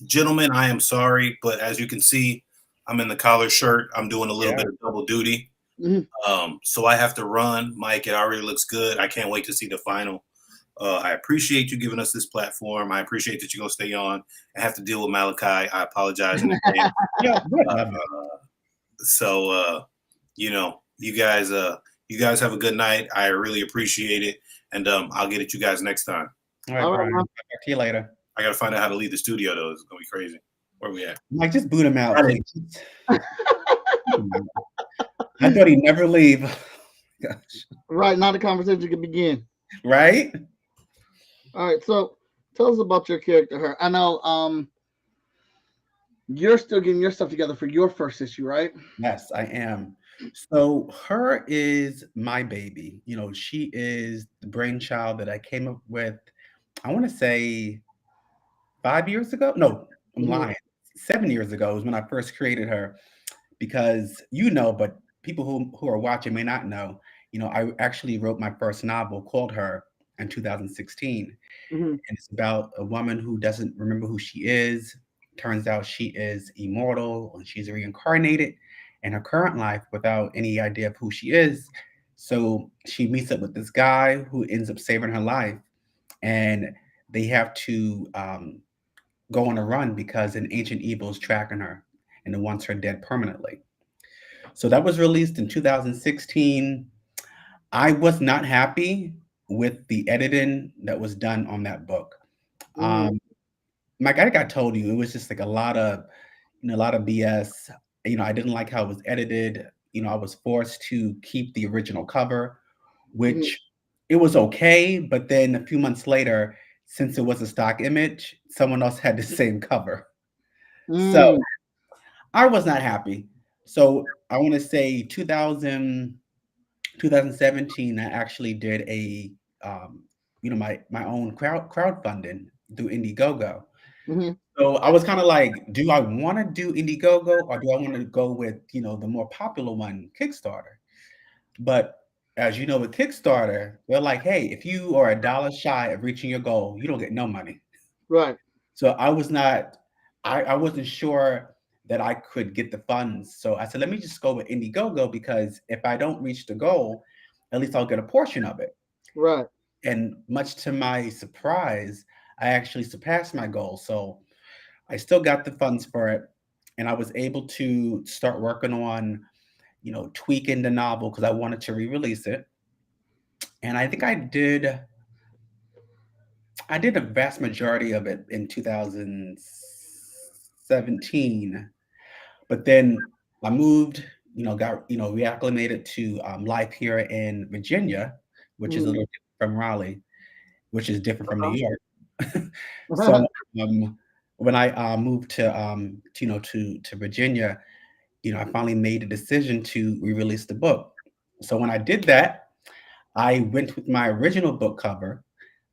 gentlemen, I am sorry, but as you can see, I'm in the collar shirt. I'm doing a little bit of double duty. So I have to run. Mike, it already looks good. I can't wait to see the final. I appreciate you giving us this platform. I appreciate that you're going to stay on. I have to deal with Malachi. I apologize in advance. You guys have a good night. I really appreciate it. And I'll get at you guys next time. All right, Brian. I'll talk to you later. I got to find out how to leave the studio, though. It's going to be crazy. Where we at? Mike, just boot him out. I thought he'd never leave. Gosh. Right, now the conversation can begin. Right? All right, so tell us about your character, her. I know you're still getting your stuff together for your first issue, right? Yes, I am. So her is my baby. She is the brainchild that I came up with, I want to say 5 years ago. No, I'm lying. 7 years ago is when I first created her, because but people who are watching may not know. I actually wrote my first novel called Her in 2016, and it's about a woman who doesn't remember who she is. Turns out she is immortal and she's reincarnated in her current life without any idea of who she is. So she meets up with this guy who ends up saving her life, and they have to go on a run because an ancient evil is tracking her and it wants her dead permanently. So that was released in 2016. I was not happy with the editing that was done on that book. Mm, Um, Mike, I think I told you it was just like a lot of, a lot of BS. I didn't like how it was edited. I was forced to keep the original cover, mhm, which it was okay. But then a few months later, since it was a stock image, someone else had the same cover. So mm, I was not happy. So I want to say 2017, I actually did um, my own crowdfunding through Indiegogo. mhm. So I was kind of like, do I want to do Indiegogo or do I want to go with the more popular one, Kickstarter? But as you know, with Kickstarter, they're like, hey, if you are a dollar shy of reaching your goal, you don't get no money. Right. So I was not, I wasn't sure that I could get the funds. So I said, let me just go with Indiegogo because if I don't reach the goal, at least I'll get a portion of it. Right. And much to my surprise, I actually surpassed my goal. So I still got the funds for it. And I was able to start working on, tweaking the novel because I wanted to re-release it. And I think I did a vast majority of it in 2017. But then I moved, got, reacclimated to life here in Virginia, which is a Mhm. little different from Raleigh, which is different from New Okay. York. So when I moved to Virginia, I finally made a decision to re-release the book. So when I did that, I went with my original book cover.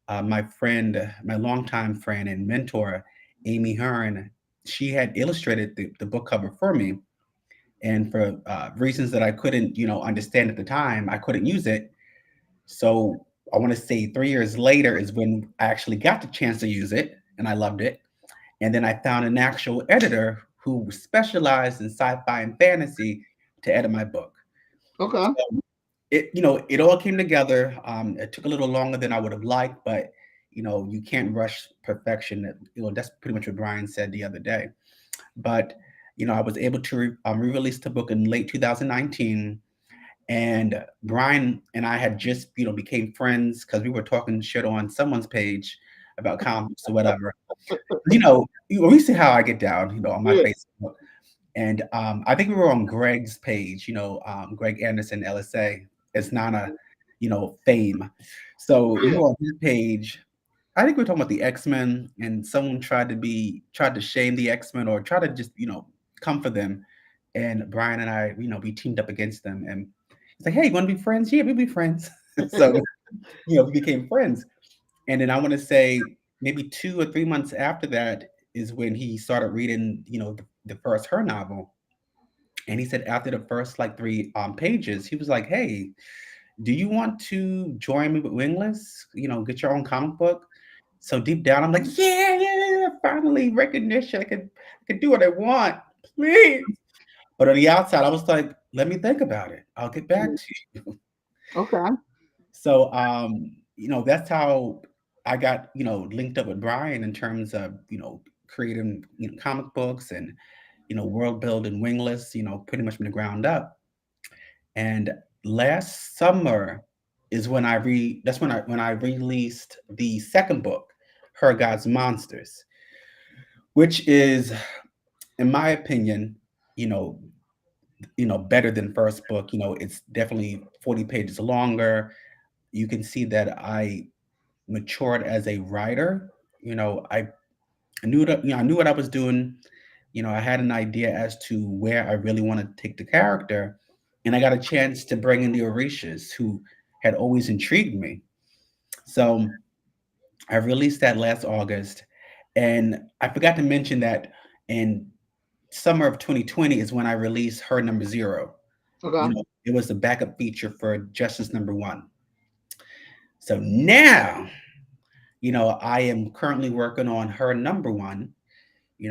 My friend, my longtime friend and mentor, Amy Hearn, she had illustrated the book cover for me. And for reasons that I couldn't, understand at the time, I couldn't use it. So I want to say 3 years later is when I actually got the chance to use it, and I loved it. And then I found an actual editor who specialized in sci-fi and fantasy to edit my book. Okay. So it all came together. It took a little longer than I would have liked, but you can't rush perfection. That's pretty much what Brian said the other day. But I was able to re-release the book in late 2019, and Brian and I had just became friends because we were talking shit on someone's page about comics or whatever. We see how I get down, on my Yeah. Facebook. And I think we were on Greg's page, Greg Anderson, LSA. It's not a, fame. So we Yeah. were on his page. I think we were talking about the X-Men, and someone tried to shame the X-Men or try to just, come for them. And Brian and I, we teamed up against them. And he's like, hey, you want to be friends? Yeah, we'll be friends. So, we became friends. And then I want to say maybe 2 or 3 months after that is when he started reading, the first her novel. And he said after the first like three pages, he was like, "Hey, do you want to join me with Wingless? Get your own comic book." So deep down, I'm like, "Yeah, yeah, yeah, finally recognition. I could do what I want, please." But on the outside, I was like, "Let me think about it. I'll get back Mhm. to you." Okay. So, that's how I got, linked up with Brian in terms of, creating, comic books and, world building Wingless, pretty much from the ground up. And last summer is when I released the second book, Her God's Monsters, which is, in my opinion, you know, better than first book. It's definitely 40 pages longer. You can see that I matured as a writer. I knew what I was doing. I had an idea as to where I really want to take the character, and I got a chance to bring in the Orishas, who had always intrigued me. So I released that last August, and I forgot to mention that in summer of 2020 is when I released Her Number Zero. Okay. It was the backup feature for Justice Number One. So now, I am currently working on Her Number One.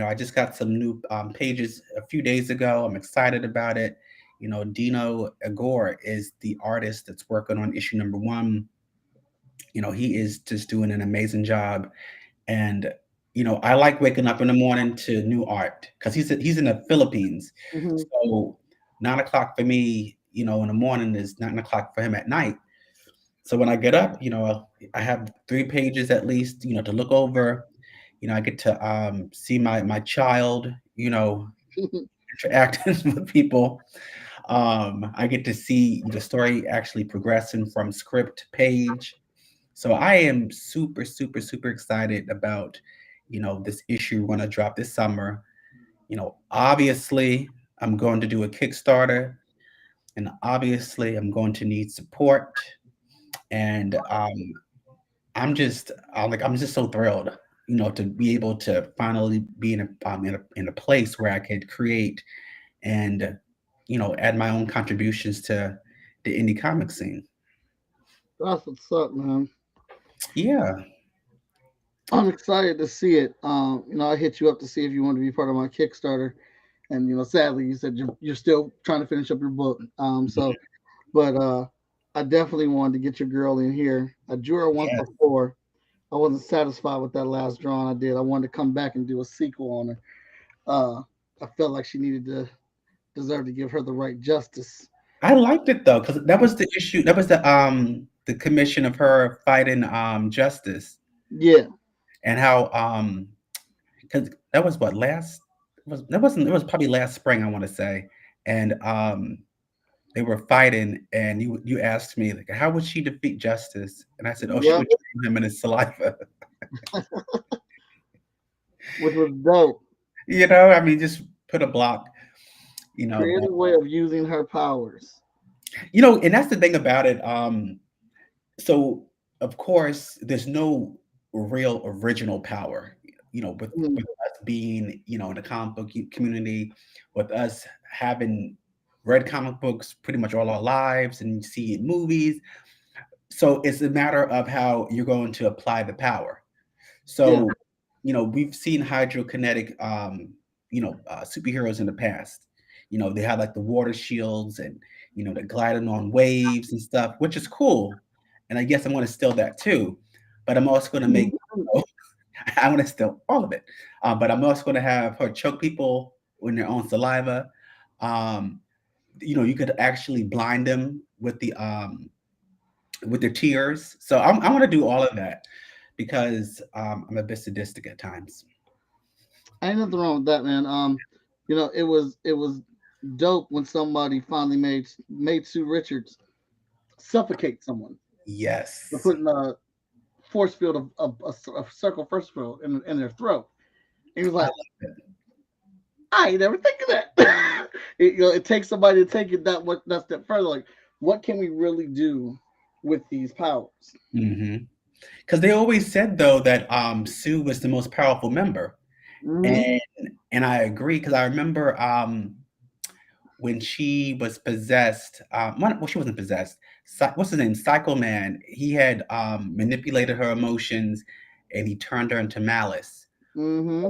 I just got some new pages a few days ago. I'm excited about it. Dino Agor is the artist that's working on issue number one. He is just doing an amazing job. And, I like waking up in the morning to new art because he's in the Philippines. Mhm. So 9 o'clock for me, in the morning is 9 o'clock for him at night. So when I get up, I have 3 pages at least, to look over. I get to see my child, interacting with people. I get to see the story actually progressing from script to page. So I am super, super, super excited about, this issue we're going to drop this summer. Obviously, I'm going to do a Kickstarter, and obviously, I'm going to need support. And I'm just so thrilled, to be able to finally be in a place where I could create and add my own contributions to the indie comic scene. That's what's up, man. Yeah, I'm excited to see it. I hit you up to see if you want to be part of my Kickstarter, and sadly, you said you're still trying to finish up your book. But I definitely wanted to get your girl in here. I drew her once yeah. before. I wasn't satisfied with that last drawing I did. I wanted to come back and do a sequel on her. Uh, I felt like she deserved to give her the right justice. I liked it though because that was the issue. That was the commission of her fighting justice Yeah, and how because that was what last was that wasn't it was probably last spring I want to say, and they were fighting, and you asked me like how would she defeat justice, and I said, oh, she yep, would drown him in his saliva. which was dope. I mean, just put a block. But Creative way of using her powers. and that's the thing about it. So of course, there's no real original power. With Mm, us being, in the comic book community, with us having read comic books pretty much all our lives and see it in movies. So it's a matter of how you're going to apply the power. yeah, So, we've seen hydrokinetic, superheroes in the past. They had like the water shields and, the gliding on waves and stuff, which is cool. And I guess I'm going to steal that too. But I'm also going to make, I want to steal all of it. But I'm also going to have her choke people with their own saliva. Um, you could actually blind them with their tears. So I'm going to do all of that because I'm a bit sadistic at times. ain't nothing wrong with that, man. It was dope when somebody finally made Sue Richards suffocate someone. They're Yes. putting a force field a circle force field in their throat. And he was I like, like it. I ain't never think of that. It takes somebody to take it that step further. Like, what can we really do with these powers? Because they always said though that Sue was the most powerful member, Hmm. and I agree because I remember when she was possessed. Well, she wasn't possessed. What's his name? Psycho Man. He had manipulated her emotions, and he turned her into Malice. Hmm.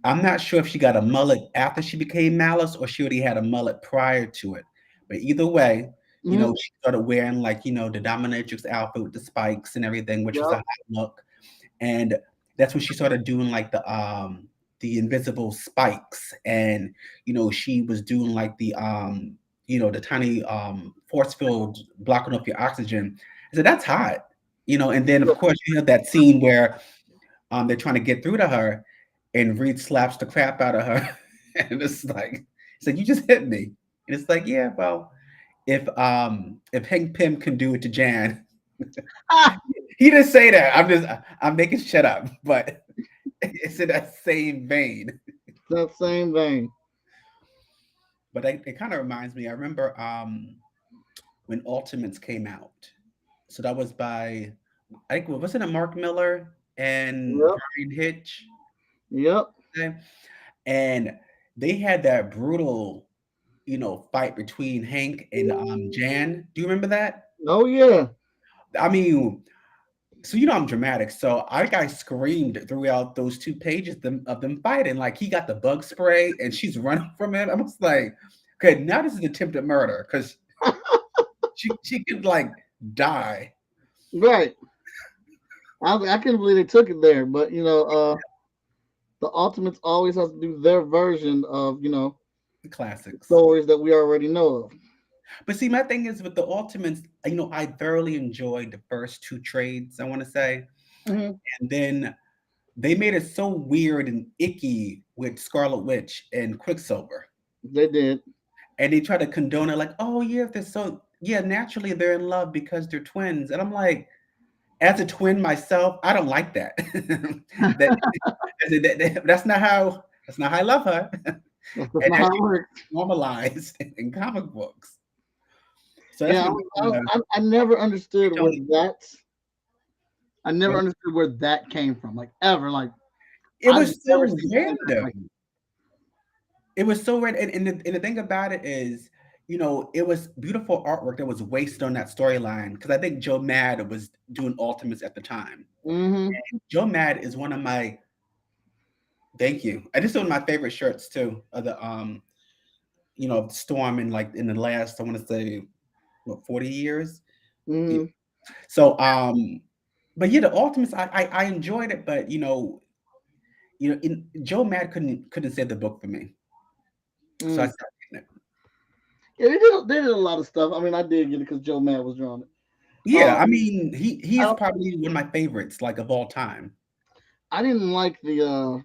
I'm not sure if she got a mullet after she became Malice or she already had a mullet prior to it. But either way, Hmm. she started wearing like, the dominatrix outfit with the spikes and everything, which was a Yep. hot look. And that's when she started doing like the invisible spikes. And, she was doing like the tiny force field blocking up your oxygen. I said, that's hot. And then of course you have that scene where they're trying to get through to her, and Reed slaps the crap out of her, and it's like you just hit me, and it's like yeah, well, if Hank Pym can do it to Jan, Ah, he didn't say that. I'm making shit up, but it's in that same vein. that same vein. But it kind of reminds me. I remember when Ultimates came out, so that was by I think wasn't it Mark Miller and Yep. Brian Hitch. Yep. Okay? And they had that brutal, fight between Hank and Jan. Do you remember that? Oh yeah. I mean, so I'm dramatic. So I screamed throughout those 2 pages of them fighting. Like he got the bug spray and she's running from it. I was like, okay, now this is attempted murder because she could like die. Right. I couldn't believe they took it there, but The Ultimates always has to do their version of, The classics. stories that we already know of. But see, my thing is with the Ultimates, I thoroughly enjoyed the first two trades, I want to say. Mhm. And then they made it so weird and icky with Scarlet Witch and Quicksilver. They did. And they try to condone it like, oh yeah, they're so yeah, naturally they're in love because they're twins. And I'm like, as a twin myself, I don't like that. That's not how I love her. That's And not that's how it works. normalized in comic books. So that's Yeah, what I never understood where Tony. that. I never understood where that came from, like ever. Like It I've was never so seen anything like random. It was so random. And the thing about it is, it was beautiful artwork that was wasted on that storyline. Because I think Joe Mad was doing Ultimates at the time. Mm-hmm. Joe Mad is one of my thank you. I just one of my favorite shirts too. Of the Storm in the last, I want to say, what, 40 years. Yeah. Mm-hmm. So but yeah, the Ultimates, I enjoyed it, but Joe Mad couldn't save the book for me. So I Mm. stopped getting it. Yeah, they did a lot of stuff. I mean, I did get it because Joe Mad was drawing it. Yeah, I mean, he I is don't, probably one of my favorites, like of all time. I didn't like the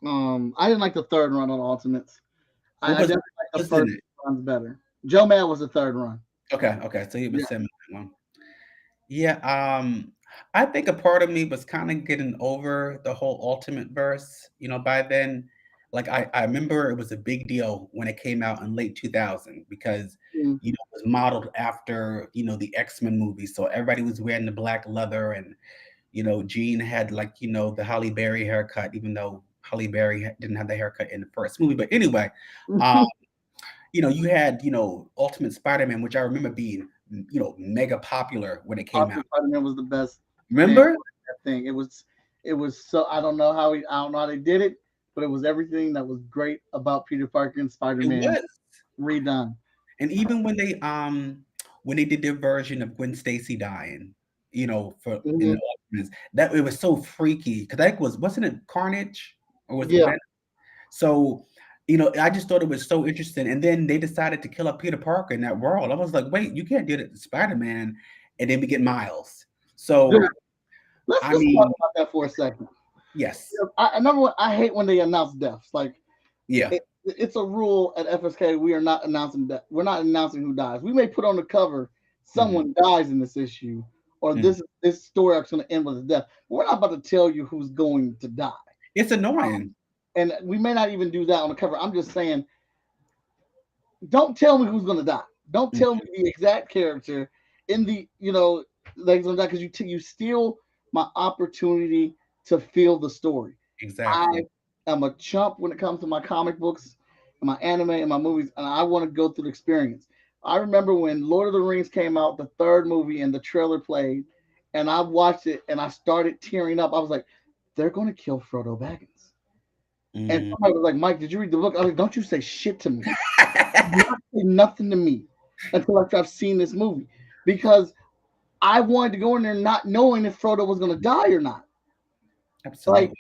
I didn't like the third run on Ultimates. What I was definitely like the what's in first it? runs better. Joe Mad was the third run. Okay, so he Yeah. was semi one. Yeah, I think a part of me was kind of getting over the whole Ultimate verse. By then, like I remember it was a big deal when it came out in late 2000 because Mm. it was modeled after the X-Men movies, so everybody was wearing the black leather, and Jean had like the Halle Berry haircut, even though Halle Berry didn't have the haircut in the first movie. But anyway, um, you had Ultimate Spider-Man, which I remember being mega popular when it came out. Ultimate Spider-Man was the best damn Remember? that thing. It was so I don't know how they did it, but it was everything that was great about Peter Parker and It Spider-Man was. redone. And even when they did their version of Gwen Stacy dying, for in Mhm. the Ultimates, that it was so freaky because that wasn't it Carnage or was it Yeah. Venom? So, I just thought it was so interesting. And then they decided to kill up Peter Parker in that world. I was like, wait, you can't do that to Spider-Man. And then we get Miles. So, Dude, let's I let's talk mean, about that for a second. yes. Number one, I hate when they announce deaths. Like Yeah. it's a rule at FSK. We are not announcing that. We're not announcing who dies. We may put on the cover Mhm. someone dies in this issue, or Mhm. this story arc's going to end with a death. But we're not about to tell you who's going to die, It's annoying. and we may not even do that on the cover. I'm just saying, don't tell me who's going to die. Don't Mhm. tell me the exact character in the like going to die because you steal my opportunity to feel the story. I Exactly. am a chump when it comes to my comic books and my anime and my movies, and I want to go through the experience. I remember when Lord of the Rings came out, the third movie, and the trailer played, and I watched it and I started tearing up. I was like, they're going to kill Frodo Baggins. And Mhm. somebody was like, Mike, did you read the book? I was like, don't you say shit to me. Do not say nothing to me until after I've seen this movie. Because I wanted to go in there not knowing if Frodo was going to die or not. Like, Absolutely.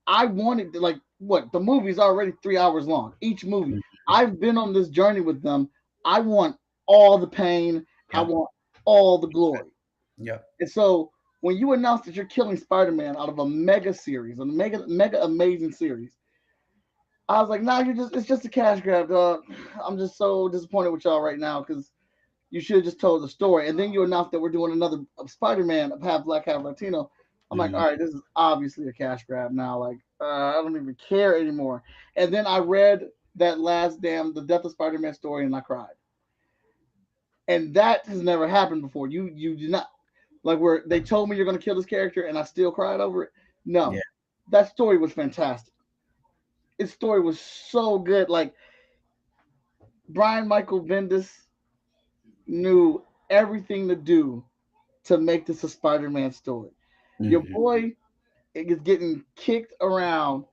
I wanted to, like, what the movie's already 3 hours long. Each movie, Mhm. I've been on this journey with them. I want all the pain. I Yeah. want all the glory. Yeah. And so when you announce that you're killing Spider-Man out of a mega series, a mega amazing series, I was like, nah, it's just a cash grab, dog. I'm just so disappointed with y'all right now because you should have just told the story. And then you announced that we're doing another Spider-Man, half black, half Latino. I'm like, Mhm. all right, this is obviously a cash grab now. Like, I don't even care anymore. And then I read that last the Death of Spider-Man story, and I cried. And that has never happened before. You do not like where they told me you're going to kill this character, and I still cried over it. Yeah. No, that story was fantastic. Its story was so good. Like Brian Michael Bendis knew everything to do to make this a Spider-Man story. Your Mhm. boy is getting kicked around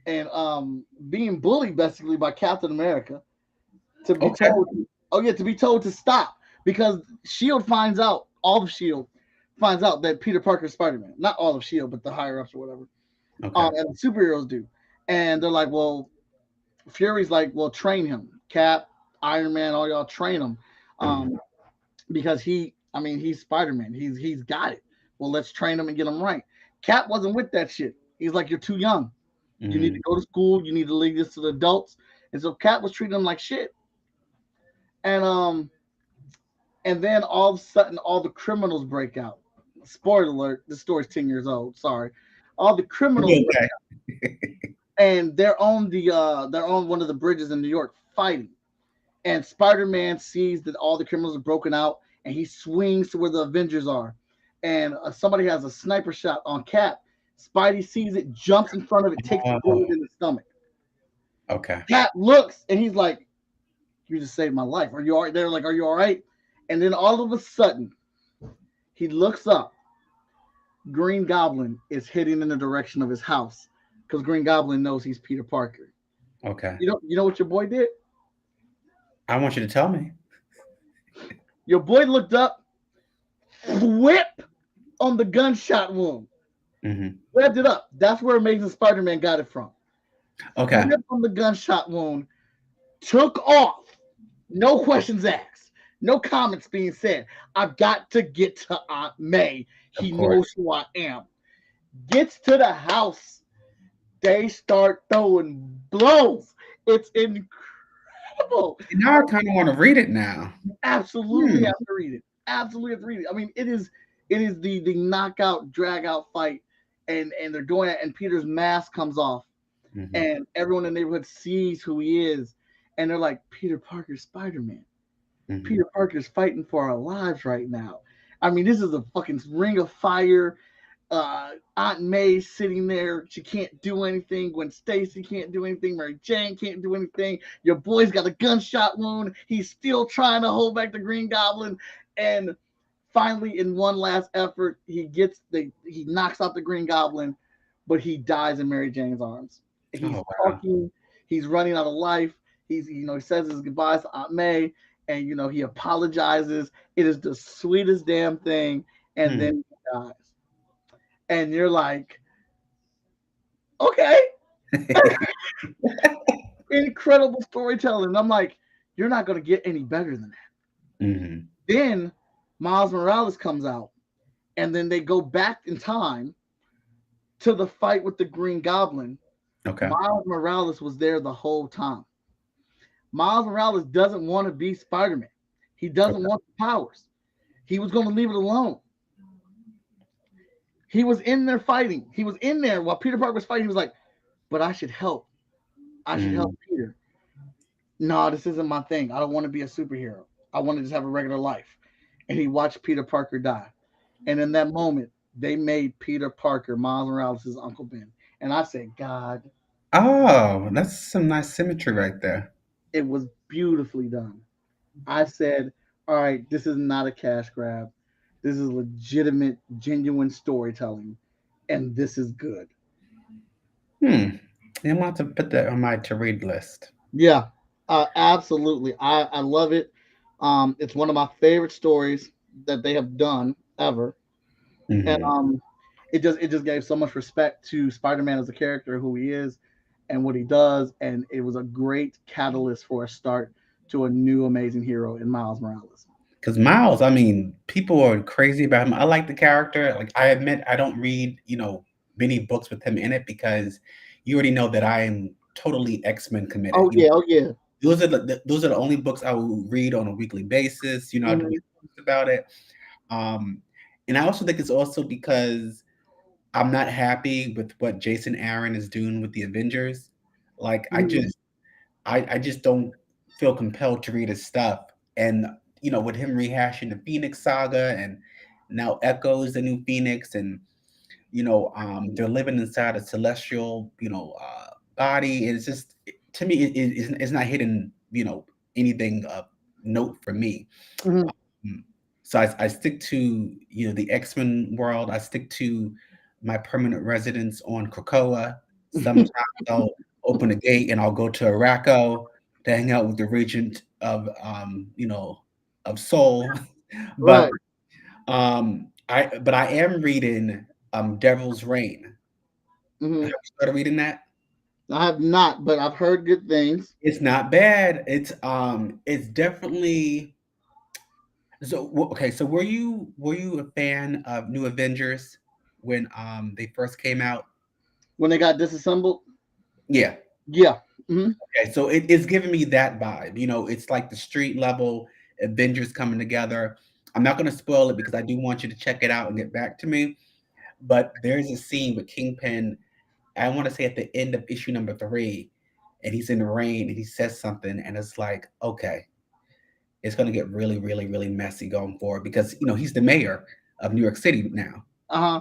and being bullied basically by Captain America to be Okay. told, oh yeah, to be told to stop because Shield finds out, all of Shield finds out that Peter Parker is Spider-Man. Not all of Shield, but the higher ups or whatever. Okay. and the superheroes do. And they're like, well, Fury's like, well, train him. Cap, Iron Man, all y'all train him. Um, because he's Spider-Man. He's got it. Well, let's train him and get him right. Cap wasn't with that shit. He's like, you're too young. You need to go to school. You need to leave this to the adults. And so Cap was treating him like shit. And then all of a sudden, all the criminals break out. Spoiler alert: the story's 10 years old. Sorry. All the criminals break out, and they're on one of the bridges in New York fighting. And Spider-Man sees that all the criminals are broken out, and he swings to where the Avengers are. And somebody has a sniper shot on Cap. Spidey sees it, jumps in front of it, takes the bullet in the stomach. Okay. Cap looks, and he's like, "You just saved my life. Are you all right?" They're like, "Are you all right?" And then all of a sudden, he looks up. Green Goblin is heading in the direction of his house because Green Goblin knows he's Peter Parker. Okay. You know what your boy did? I want you to tell me. Your boy looked up, whip on the gunshot wound, grabbed it up. That's where Amazing Spider-Man got it from. Okay. Whip on the gunshot wound, took off. No questions asked. No comments being said. I've got to get to Aunt May. He knows who I am. Gets to the house. They start throwing blows. It's incredible. Now I kind of want to read it now. Absolutely have to read it. Absolutely have to read it. I mean, it is the knockout, drag out fight, and they're doing it, and Peter's mask comes off, and everyone in the neighborhood sees who he is, and they're like, Peter Parker, Spider-Man. Peter Parker's fighting for our lives right now. I mean, this is a fucking ring of fire. Aunt May sitting there, she can't do anything. Gwen Stacy can't do anything. Mary Jane can't do anything. Your boy's got a gunshot wound. He's still trying to hold back the Green Goblin. And finally, in one last effort, he knocks out the Green Goblin, but he dies in Mary Jane's arms. He's talking. He's running out of life. He says his goodbyes to Aunt May, and he apologizes. It is the sweetest damn thing, and then he dies. And you're like, okay. Incredible storytelling. And I'm like, you're not going to get any better than that. Then Miles Morales comes out, and then they go back in time to the fight with the Green Goblin. Okay. Miles Morales was there the whole time. Miles Morales doesn't want to be Spider-Man. He doesn't want the powers. He was going to leave it alone. He was in there fighting. He was in there while Peter Parker was fighting. He was like, but I should help. I should help Peter. No, this isn't my thing. I don't want to be a superhero. I want to just have a regular life. And he watched Peter Parker die. And in that moment, they made Peter Parker, Miles Morales' Uncle Ben. And I said, God. Oh, that's some nice symmetry right there. It was beautifully done. I said, all right, this is not a cash grab. This is legitimate, genuine storytelling, and this is good. I'm about to put that on my to-read list. Yeah, absolutely. I love it. It's one of my favorite stories that they have done ever, and it just gave so much respect to Spider-Man as a character, who he is, and what he does, and it was a great catalyst for a start to a new amazing hero in Miles Morales. Because Miles, I mean, people are crazy about him. I like the character. Like, I admit I don't read, many books with him in it because you already know that I am totally X-Men committed. Oh yeah. Those are the only books I will read on a weekly basis. I do post about it. And I also think it's also because I'm not happy with what Jason Aaron is doing with the Avengers. Like, I just don't feel compelled to read his stuff. And with him rehashing the Phoenix saga, and now Echo's the new Phoenix, and they're living inside a celestial, body. It's just, to me, it's not hitting, anything of note for me. So I stick to the X-Men world. I stick to my permanent residence on Krakoa. Sometimes I'll open a gate and I'll go to Araco to hang out with the regent of of Soul. But I am reading Devil's Reign. Hmm. Have you started reading that? I have not, but I've heard good things. It's not bad. It's definitely okay. So were you a fan of New Avengers when they first came out? When they got disassembled, Yeah. yeah. Hmm. Okay, so it's giving me that vibe. It's like the street level Avengers coming together. I'm not going to spoil it because I do want you to check it out and get back to me. But there's a scene with Kingpin, I want to say at the end of issue number 3, and he's in the rain and he says something, and it's like, okay, it's going to get really, really, really messy going forward because he's the mayor of New York City now, Uh-huh.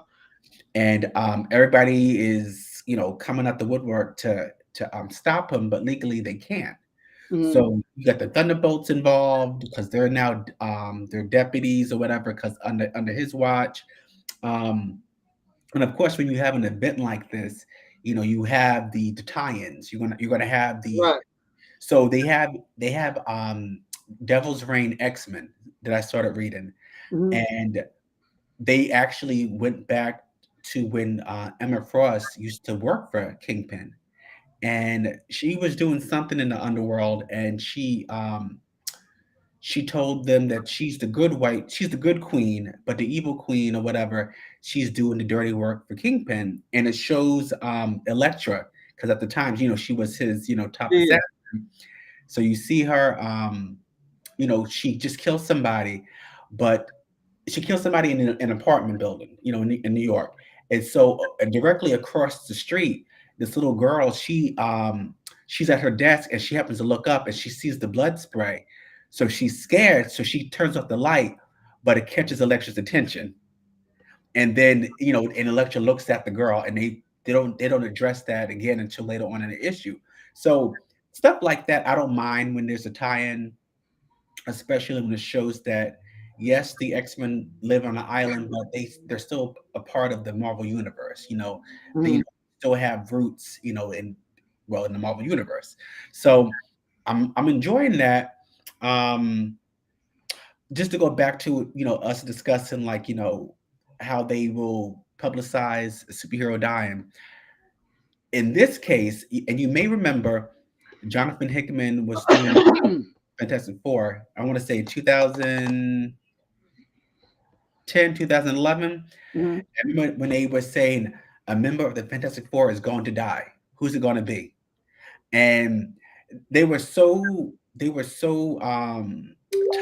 and everybody is coming out the woodwork to stop him, but legally they can't. Hmm. So you got the Thunderbolts involved because they're now they're deputies or whatever because under his watch. Um, and of course, when you have an event like this, you have the tie-ins. You're gonna have the Right. so they have Devil's Reign X-Men that I started reading, Hmm. and they actually went back to when Emma Frost used to work for Kingpin, and she was doing something in the underworld, and she told them that she's the good queen, but the evil queen or whatever, she's doing the dirty work for Kingpin. And it shows Elektra, because at the time, she was his, top Yeah. assassin. So you see her, she just killed somebody, but she killed somebody in an apartment building, in New York. And so directly across the street, this little girl, she's at her desk and she happens to look up and she sees the blood spray. So she's scared, so she turns off the light, but it catches Electra's attention. And then, and Electra looks at the girl and they don't address that again until later on in the issue. So stuff like that, I don't mind when there's a tie-in, especially when it shows that yes, the X-Men live on an island, but they're still a part of the Marvel universe. They Hmm. still have roots, in the Marvel universe. So I'm enjoying that. Um, just to go back to us discussing like how they will publicize a superhero dying. In this case, and you may remember, Jonathan Hickman was doing Fantastic Four. I want to say 2010, 2011. Hmm. I remember when they were saying a member of the Fantastic Four is going to die. Who's it going to be? And they were so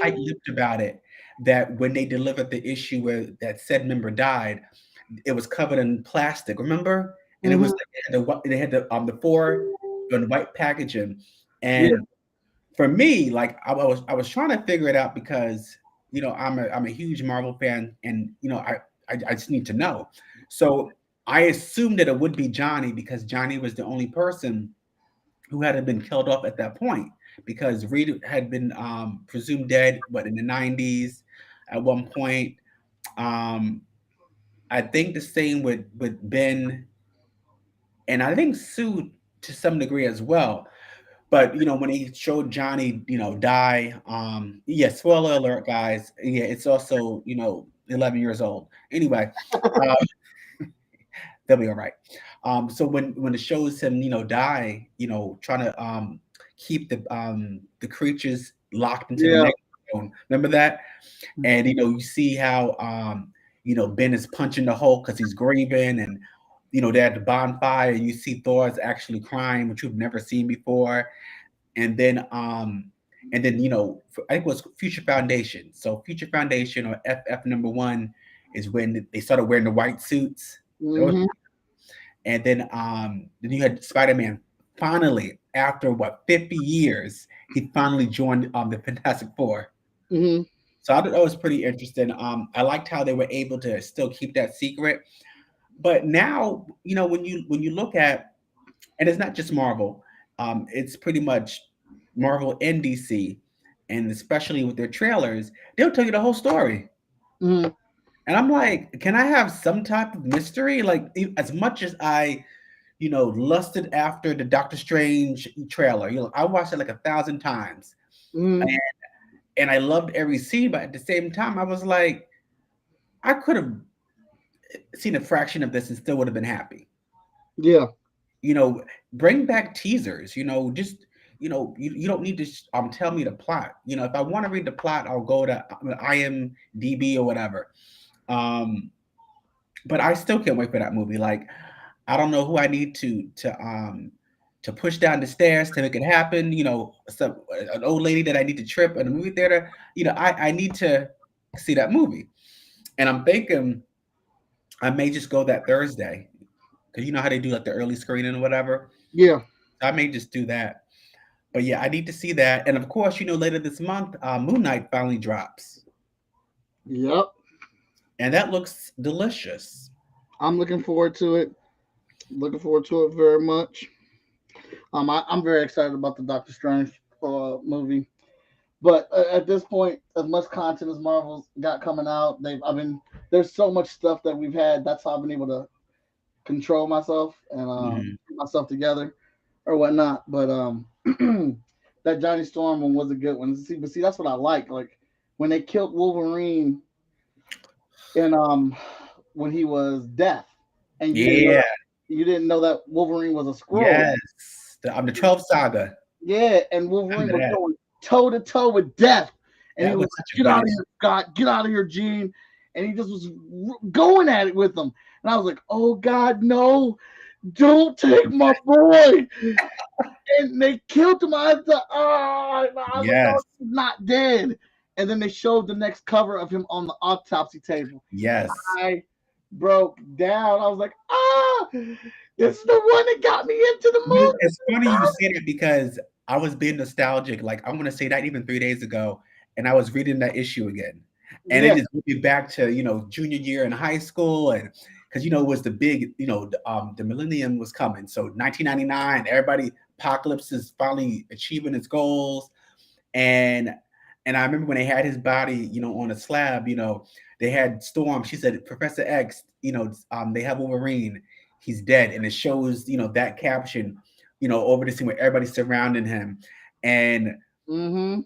tight-lipped about it that when they delivered the issue where that said member died, it was covered in plastic. Remember? And it was Hmm. like they had the four on the white packaging, Yeah. and for me, like I was trying to figure it out because I'm a huge Marvel fan, and I just need to know. So I assumed that it would be Johnny because Johnny was the only person who had been killed off at that point because Reed had been presumed dead, what, in the 90s at one point. Um, I think the same with Ben, and I think Sue to some degree as well. But when he showed Johnny, die, yeah, spoiler alert, guys. Yeah, it's also 11 years old. Anyway, uh, they'll be all right. So when it shows him, die, trying to keep the creatures locked into the Yeah. next zone. Remember that? And you see how Ben is punching the hole because he's grieving, and they're at the bonfire, and you see Thor's actually crying, which you've never seen before. And then I think it was Future Foundation. So Future Foundation, or FF number 1, is when they started wearing the white suits. That was Hmm. And then you had Spider-Man. Finally, after what, 50 years, he finally joined the Fantastic Four. Hmm. So I thought that was pretty interesting. I liked how they were able to still keep that secret. But now, when you look at, and it's not just Marvel, it's pretty much Marvel and DC, and especially with their trailers, they'll tell you the whole story. Hmm. And I'm like, can I have some type of mystery? Like, as much as I lusted after the Doctor Strange trailer. I watched it like 1,000 times, Hmm. and I loved every scene. But at the same time, I was like, I could have seen a fraction of this and still would have been happy. Yeah. You know, bring back teasers. Just you don't need to tell me the plot. If I want to read the plot, I'll go to IMDb or whatever. But I still can't wait for that movie. Like, I don't know who I need to push down the stairs to make it happen. An old lady that I need to trip in a movie theater. I need to see that movie, and I'm thinking I may just go that Thursday because you know how they do like the early screening or whatever. Yeah. I may just do that. But yeah, I need to see that, and of course, later this month, Moon Knight finally drops, Yep. and that looks delicious. I'm looking forward to it. Looking forward to it very much. I'm very excited about the Doctor Strange movie. But at this point, as much content as Marvel's got coming out, there's so much stuff that we've had. That's how I've been able to control myself and Mhm. get myself together or whatnot. But that Johnny Storm one was a good one. But see, that's what I like. Like when they killed Wolverine and when he was deaf, and Yeah. you didn't know that Wolverine was a scroll. Yes. I'm the 12th Saga. Yeah, and Wolverine Remember was that. going toe to toe with death, and he That was was like, such a "Get good out of here, Scott! Get out of here, Gene!" And he just was going at it with them. And I was like, "Oh God, no! Don't take my boy!" And they killed him. I was like, "Ah!" I was like, "No, Yes. he's not dead." And then they showed the next cover of him on the autopsy table. Yes. I broke down. I was like, "Ah! This is the one that got me into the It's funny movie." you say that because I was being nostalgic. Like I'm gonna say that even 3 days ago, and I was reading that issue again, and it Yeah. just took me back to junior year in high school, and because it was the big the millennium was coming, so 1999, everybody apocalypse is finally achieving its goals, and I remember when they had his body on a slab, they had Storm. She said Professor X, they have Wolverine, he's dead, and it shows that caption over the scene where everybody's surrounding him, and Mm-hmm.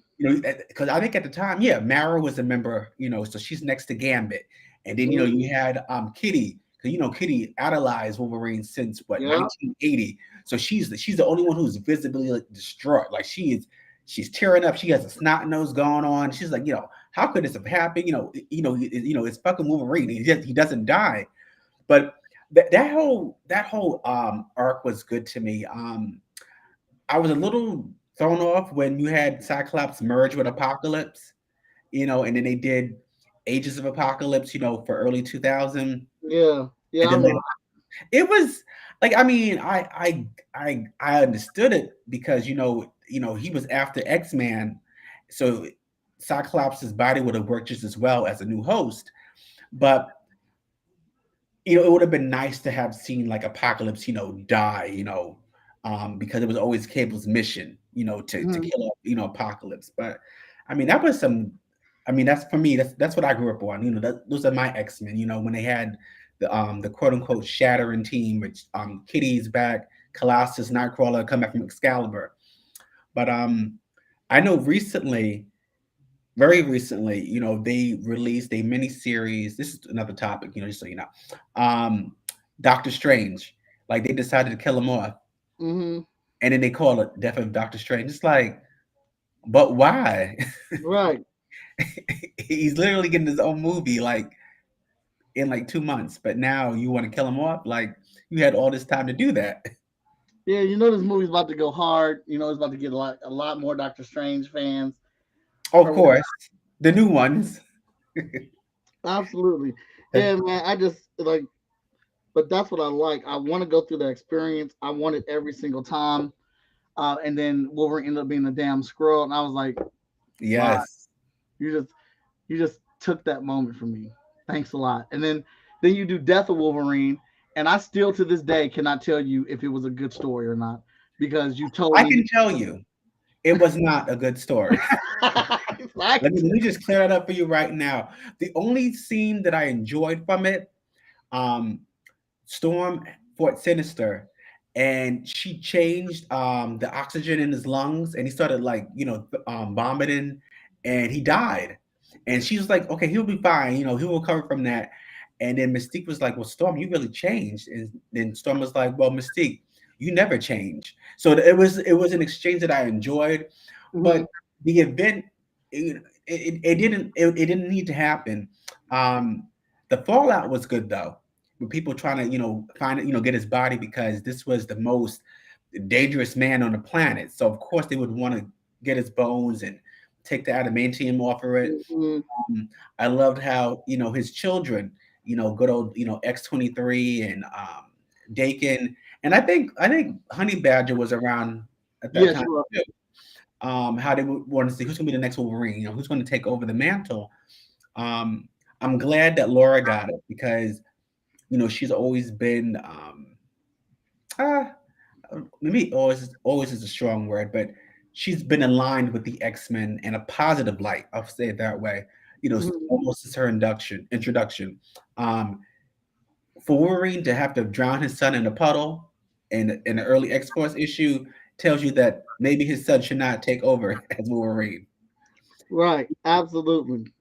because I think at the time, yeah, Mara was a member, so she's next to Gambit, and then Mm-hmm. you had Kitty, because Kitty idolized Wolverine since what Yeah. 1980, so she's the only one who's visibly like distraught, like she's tearing up, she has a snot nose going on, she's like, how could this have happened? It's fucking Wolverine, he doesn't die, but that whole arc was good to me. I was a little thrown off when you had Cyclops merge with Apocalypse, and then they did Ages of Apocalypse, for early 2000, Yeah. Yeah. and then later, it was like, I mean, I understood it because he was after X-Man, so Cyclops' body would have worked just as well as a new host, but it would have been nice to have seen like Apocalypse, die, because it was always Cable's mission, to Mhm. kill off, Apocalypse. But I mean, that was some. I mean, that's for me. That's what I grew up on. Those are my X-Men. When they had the quote unquote shattering team, which Kitty's back, Colossus, Nightcrawler come back from Excalibur. But I know recently, very recently, they released a mini series. This is another topic, just so you know. Doctor Strange, like they decided to kill him off, Mhm. and then they call it Death of Doctor Strange. It's like, but why? Right. He's literally getting his own movie like in like 2 months, but now you want to kill him off? Like you had all this time to do that. Yeah. This movie's about to go hard. It's about to get a lot more Doctor Strange fans. Of Or whatnot. course, the new ones. Absolutely. Yeah, man. I just like, but that's what I like. I want to go through the experience. I want it every single time. And then Wolverine ended up being a damn squirrel, and I was like, "Wow, Yes. you just took that moment from me. Thanks a lot." And then you do Death of Wolverine, and I still to this day cannot tell you if it was a good story or not because you told I me. can tell you, it was not a good story. Let me just clear that up for you right now. The only scene that I enjoyed from it, um, Storm Fort Sinister, and she changed the oxygen in his lungs, and he started like vomiting, and he died. And she was like, "Okay, he'll be fine. He'll recover from that." And then Mystique was like, "Well, Storm, you really changed." And then Storm was like, "Well, Mystique, you never change." So it was an exchange that I enjoyed, but Mhm. the event it didn't need to happen. The fallout was good though, with people trying to find it, get his body because this was the most dangerous man on the planet. So of course they would want to get his bones and take the adamantium off of it. Mhm. I loved how his children, good old X-23 and Dakin, and I think Honey Badger was around at that Yes, time you are. too. How they would want to see who's going to be the next Wolverine, who's going to take over the mantle. Um, I'm glad that Laura got it because she's always been uh, maybe always is a strong word, but she's been aligned with the X-Men in a positive light. I'll say it that way. Mhm. Almost as her introduction. Um, for Wolverine to have to drown his son in a puddle in the early X-Force issue tells you that maybe his son should not take over as Wolverine. Right. Absolutely.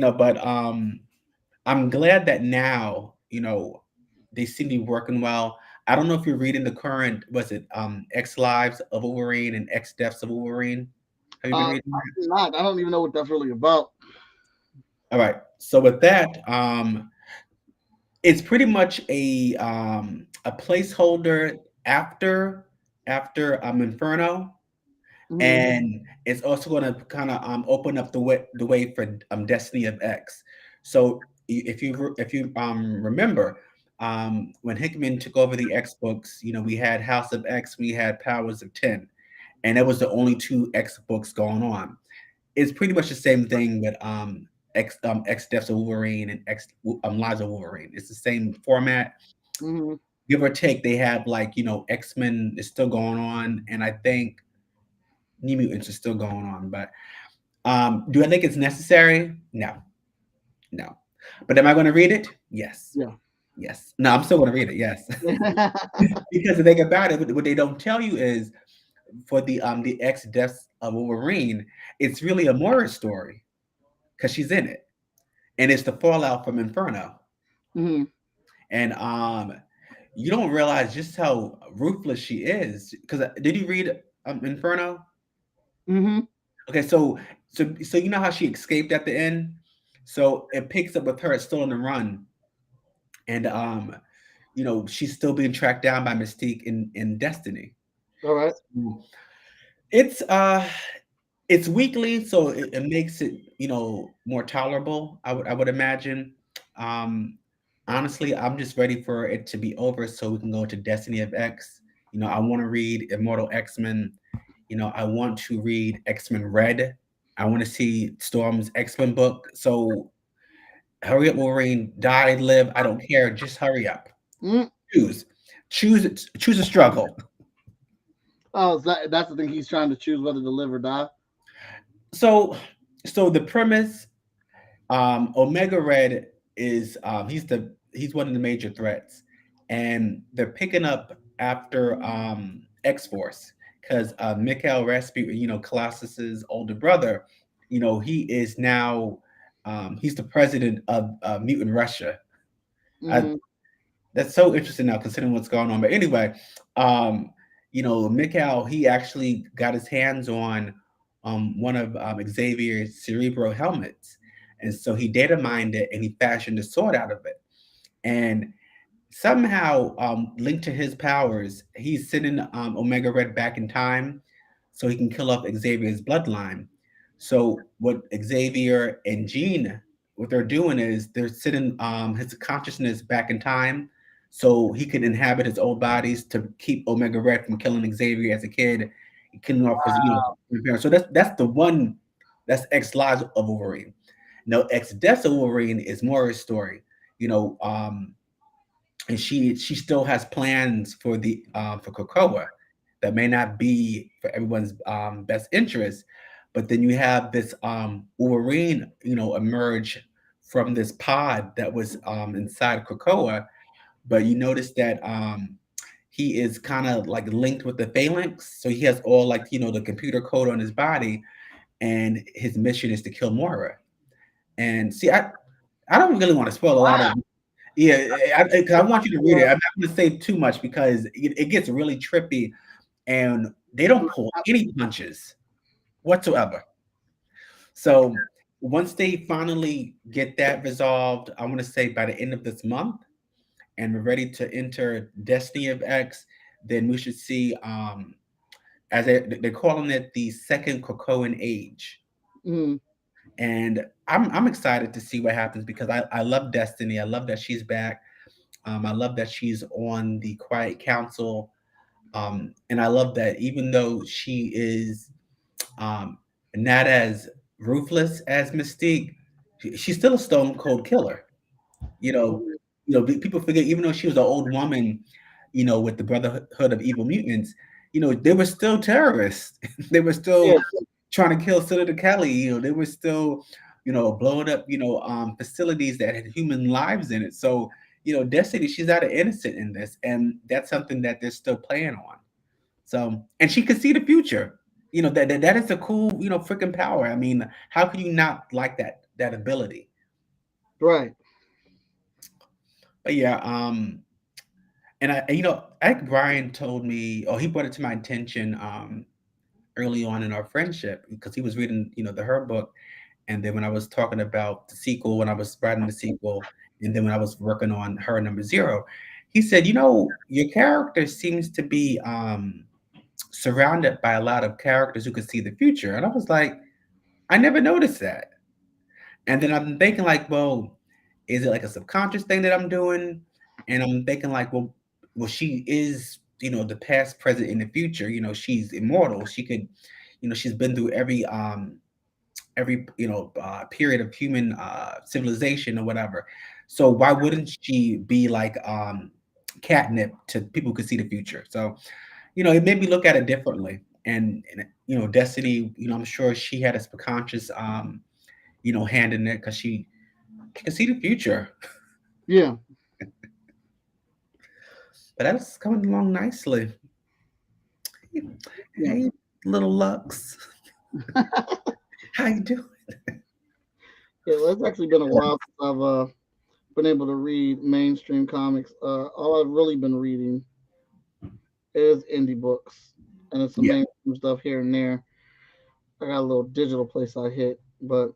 But I'm glad that now, they seem to be working well. I don't know if you're reading the current, was it X Lives of Wolverine and X Deaths of Wolverine? Have you been reading that? Actually not. I don't even know what that's really about. All right. So with that, it's pretty much a placeholder after Inferno, Mhm. and it's also going to kind of open up the way for Destiny of X. So if you remember, when Hickman took over the X books, we had House of X, we had Powers of 10, and that was the only two X books going on. It's pretty much the same thing with X Deaths of Wolverine and X Lives of Wolverine. It's the same format, Mhm. give or take. They have like X Men is still going on, and I think New Mutants is still going on. But do I think it's necessary? No, no. But am I going to read it? Yes, Yeah. yes. No, I'm still going to read it. Yes, because the thing about it, what they don't tell you is for the X Deaths of Wolverine, it's really a Moira story because she's in it, and it's the fallout from Inferno. Mhm. And you don't realize just how ruthless she is. Because did you read Inferno? Mhm. Okay, so you know how she escaped at the end. So it picks up with her still on the run, and she's still being tracked down by Mystique in Destiny. All right. It's it's weekly, so it makes it more tolerable. I would imagine. Um, Honestly, I'm just ready for it to be over so we can go to Destiny of X. I want to read Immortal X Men. I want to read X Men Red. I want to see Storm's X Men book. So hurry up, Wolverine. Die, live. I don't care. Just hurry up. Mm. Choose, choose a struggle. Oh, so that's the thing. He's trying to choose whether to live or die. So, so the premise, Omega Red is he's one of the major threats, and they're picking up after X Force because Mikhail Rasputin, Colossus's older brother, he is now he's the president of Mutant Russia. I, Mhm. that's so interesting now considering what's going on. But anyway, um, Mikhail, he actually got his hands on one of Xavier's cerebral helmets, and so he data mined it and he fashioned a sword out of it. And somehow, linked to his powers, he's sending Omega Red back in time so he can kill off Xavier's bloodline. So what Xavier and Jean, what they're doing is they're sending his consciousness back in time so he can inhabit his old bodies to keep Omega Red from killing Xavier as a kid, killing off his parents. So that's the one, that's X Lives of Wolverine. Now X Deaths of Wolverine is Moira's story. You know, and she still has plans for Krakoa that may not be for everyone's best interest. But then you have this Wolverine, emerge from this pod that was inside Krakoa. But you notice that he is kind of like linked with the Phalanx, so he has all like the computer code on his body, and his mission is to kill Moira. And see, I don't really want to spoil a lot of. Yeah, 'cause I want you to read it. I'm not going to say too much because it gets really trippy, and they don't pull any punches whatsoever. So once they finally get that resolved, I want to say by the end of this month, and we're ready to enter Destiny of X, then we should see as they're calling it the second Krakoan age. Mm, And I'm excited to see what happens because I love Destiny. I love that she's back. I love that she's on the Quiet Council. And I love that even though she is um, not as ruthless as Mystique, she's still a stone cold killer. You know, people forget even though she was an old woman, with the Brotherhood of Evil Mutants, they were still terrorists. They were still yeah, trying to kill Senator Kelly. They were still, blowing up, facilities that had human lives in it. So, Destiny, she's not innocent in this, and that's something that they're still playing on. So, and she could see the future. That is a cool, freaking power. I mean, how can you not like that ability? right. But yeah, and I think Brian told me, or he brought it to my attention early on in our friendship because he was reading, the her book, and then when I was talking about the sequel, when I was writing the sequel, and then when I was working on her number zero, he said, your character seems to be surrounded by a lot of characters who could see the future, and I was like, I never noticed that. And then I'm thinking like, well, is it like a subconscious thing that I'm doing? And I'm thinking like, well, she is, the past, present, and the future. She's immortal. She could, she's been through every period of human civilization or whatever. So why wouldn't she be like catnip to people who could see the future? So it made me look at it differently. And Destiny, I'm sure she had a subconscious hand in it because she can see the future. Yeah, But that's coming along nicely. yeah, Hey, little Lux, how you doing? yeah. Well, it's actually been a while since I've been able to read mainstream comics. All I've really been reading is indie books, and it's some Yeah. mainstream stuff here and there. I got a little digital place I hit, but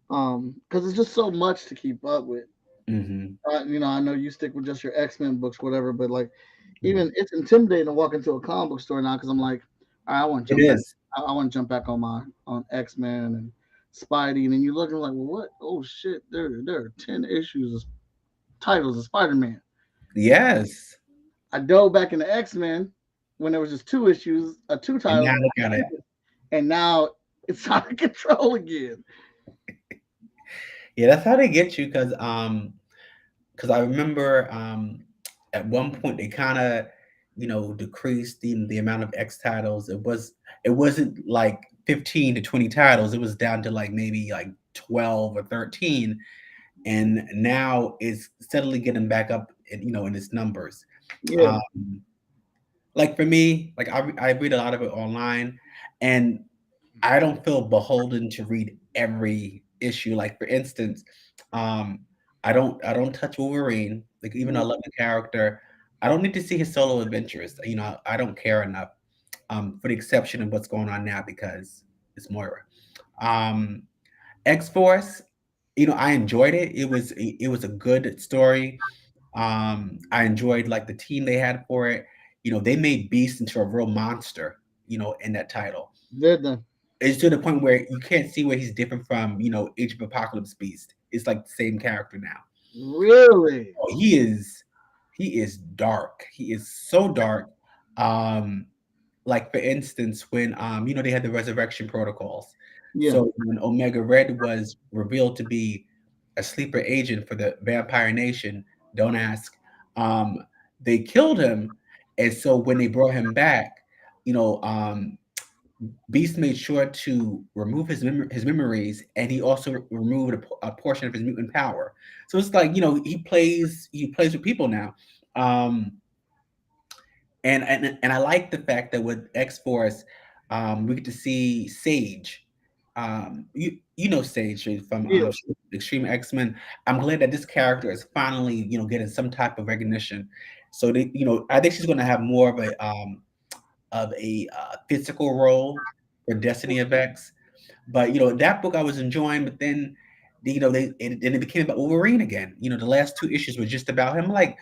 because it's just so much to keep up with. Hmm. I know you stick with just your X-Men books, whatever, but like even it's intimidating to walk into a comic book store now because I'm like, all right, I want to It jump back. is. I want to jump back on my on X-Men and Spidey, and then you're looking like, well, what? Oh shit, there are 10 issues of titles of Spider-Man. Yes. I dove back into X-Men when there was just 2 issues, two And titles, now look at it. and now it's out of control again. Yeah, that's how they get you because I remember at one point they kind of decreased the amount of X titles. It wasn't like 15 to 20 titles. It was down to like maybe like 12 or 13, and now it's steadily getting back up in its numbers. Yeah, Um, like for me, like I read a lot of it online, and I don't feel beholden to read every issue. Like for instance, um, I don't touch Wolverine. Like even though I love the character, I don't need to see his solo adventures. I don't care enough. For the exception of what's going on now because it's Moira. Um, X Force, I enjoyed it. It was a good story. I enjoyed like the team they had for it. They made Beast into a real monster. In that title. did they? It's to the point where you can't see where he's different from, Age of Apocalypse Beast. It's like the same character now. Really? Oh, he is dark. He is so dark. Um, like for instance, when they had the resurrection protocols. Yeah. So when Omega Red was revealed to be a sleeper agent for the Vampire Nation, don't ask. Um, they killed him, and so when they brought him back, you know, um, Beast made sure to remove his memories, and he also removed a portion of his mutant power. So it's like he plays with people now, um, and I like the fact that with X Force, we get to see Sage, You know Sage from Yeah. Extreme X-Men. I'm glad that this character is finally getting some type of recognition. So they I think she's going to have more of a physical role for Destiny of X. But that book I was enjoying, but then then it became about Wolverine again. The last two issues were just about him. Like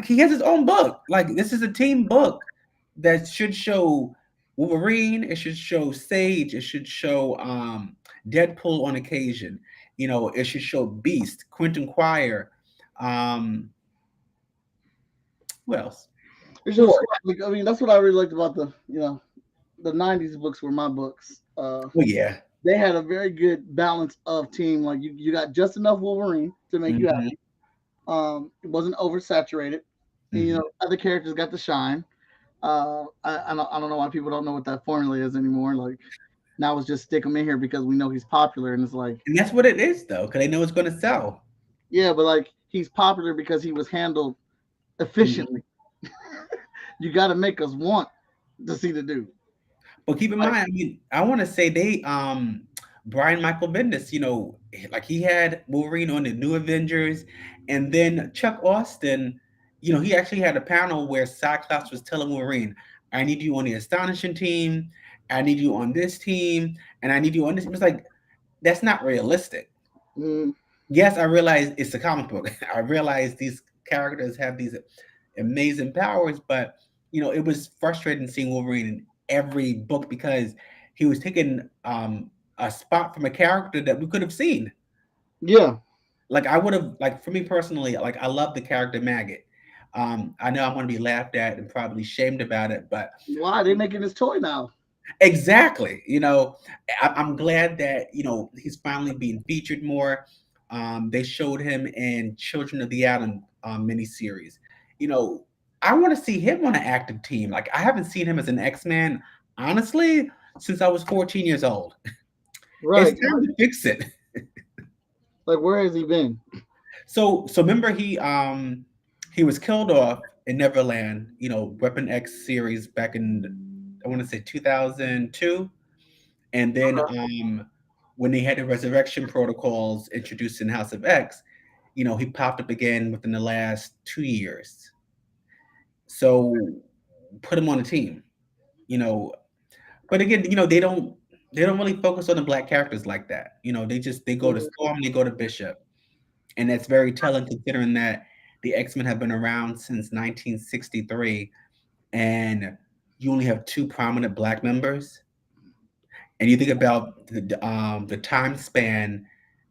he has his own book. Like this is a team book that should show Wolverine. It should show Sage. It should show Deadpool on occasion. It should show Beast, Quentin Quire. Um, what else? It's just, like, I mean, that's what I really liked about the '90s books were my books. Well, yeah. They had a very good balance of team. Like you got just enough Wolverine to make you Mhm. happy. It wasn't oversaturated. And, Mhm. other characters got to shine. I don't know why people don't know what that formula is anymore. Like now it's just stick him in here because we know he's popular, and it's like, And that's what it is, though, because they know it's going to sell. yeah, but like he's popular because he was handled Mhm. efficiently. You got to make us want to see the dude. But keep in Like, mind, I mean, I want to say they, Brian Michael Bendis, like he had Wolverine on the New Avengers, and then Chuck Austin, he actually had a panel where Cyclops was telling Wolverine, "I need you on the Astonishing team, I need you on this team, and I need you on this." It was like that's not realistic. mm, Yes, I realize it's a comic book. I realize these characters have these amazing powers, but it was frustrating seeing Wolverine in every book because he was taking a spot from a character that we could have seen. yeah. Like I would have, like for me personally, like I love the character Maggot. I know I'm going to be laughed at and probably shamed about it, but Why they making this toy now? exactly. I'm glad that he's finally being featured more. They showed him in Children of the Atom miniseries. You know, I want to see him on an active team. Like I haven't seen him as an X-Man, honestly, since I was 14 years old. It's Right. time to fix it. Like where has he been? So remember he was killed off in Neverland, Weapon X series back in I want to say 2002. And then when they had the resurrection protocols introduced in House of X, he popped up again within the last 2 years. So put him on a team, you know. But again, they don't really focus on the black characters like that. They go to Mm, Storm, they go to Bishop. And that's very telling considering that the X-Men have been around since 1963 and you only have two prominent black members. And you think about the time span,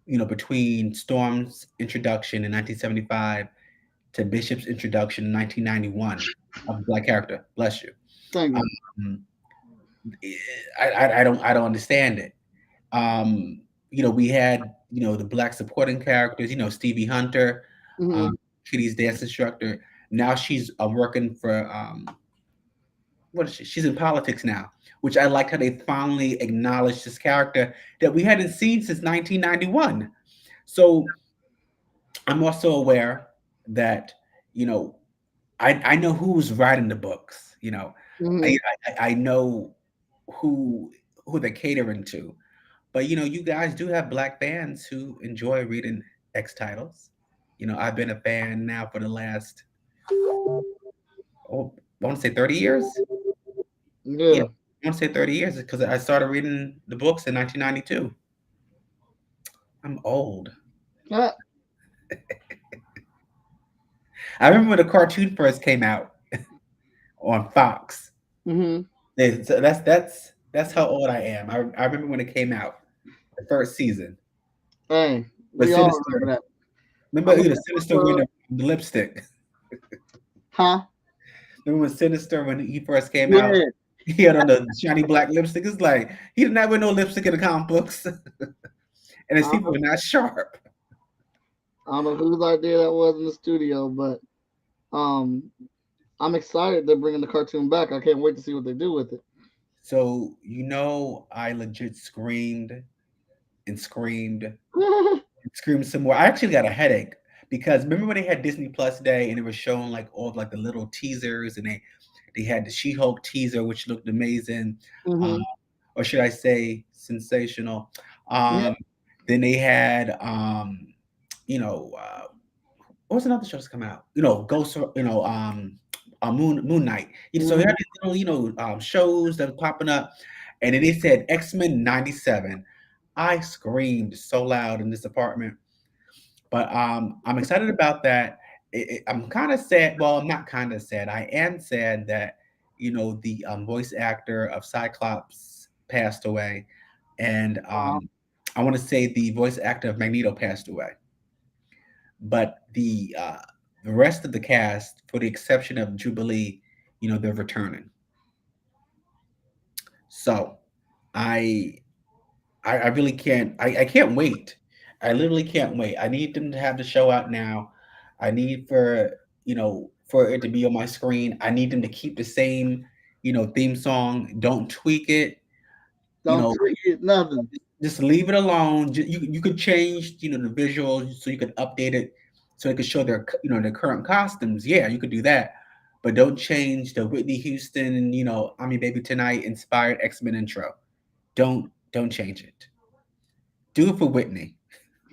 between Storm's introduction in 1975 to Bishop's introduction in 1991 of a black character. Bless you. thank you. Um, I don't understand it. We had the black supporting characters. Stevie Hunter, Hmm. Kitty's dance instructor. Now she's working for what is she? She's in politics now, which I like how they finally acknowledged this character that we hadn't seen since 1991. So I'm also aware that you know I know who's writing the books. Hmm. I know who who they're catering to, but you guys do have black fans who enjoy reading X titles. I've been a fan now for the last I want to say 30 years. Yeah, Yeah. I want to say 30 years because I started reading the books in 1992. I'm old. Yeah. I remember when the cartoon first came out on Fox. Hmm. So that's how old I am. I remember when it came out, the first season. Hey, But we all remember Sinister, that. I remember looked Sinister at wearing the lipstick. huh? Remember when Sinister when he first came out, Yeah. he had on the shiny black lipstick. It's like he did not wear no lipstick in the comic books, and his I teeth don't, were not sharp. I don't know whose idea that was in the studio, but um, I'm excited they're bringing the cartoon back. I can't wait to see what they do with it. So I legit screamed and screamed and screamed some more. I actually got a headache because remember when they had Disney Plus Day and it was showing like all of like the little teasers and they had the She-Hulk teaser which looked amazing. Um, Hmm. or should I say sensational. Yeah. Um, then they had you know, what was another show that's come out? Ghost, Moon Knight. So they Mhm. had these little, shows that were popping up, and then they said X-Men '97. I screamed so loud in this apartment, but I'm excited about that. I'm kind of sad. Well, I'm not kind of sad. I am sad that the voice actor of Cyclops passed away, and Wow. I want to say the voice actor of Magneto passed away. But the rest of the cast, for the exception of Jubilee, they're returning. So I I really can't. I can't wait. I literally can't wait. I need them to have the show out now. I need for it to be on my screen. I need them to keep the same theme song. Don't tweak it. You Don't know, tweak it, nothing. just leave it alone. You could change the visuals so you could update it so it could show their current costumes. Yeah, you could do that, but don't change the Whitney Houston I Mean Baby Tonight inspired X-Men intro. Don't change it. Do it for Whitney.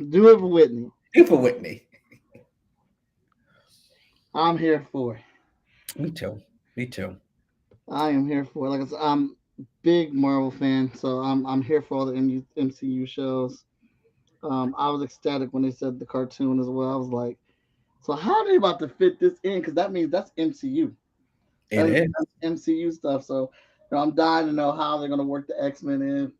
Do it for Whitney. Do it for Whitney. I'm here for it. Me too. Me too. I am here for it. Like I said, I'm a big Marvel fan, so I'm here for all the MCU shows. I was ecstatic when they said the cartoon as well. I was like, so how are they about to fit this in? Because that means that's MCU. It is. That's MCU stuff. So I'm dying to know how they're gonna work the X-Men in.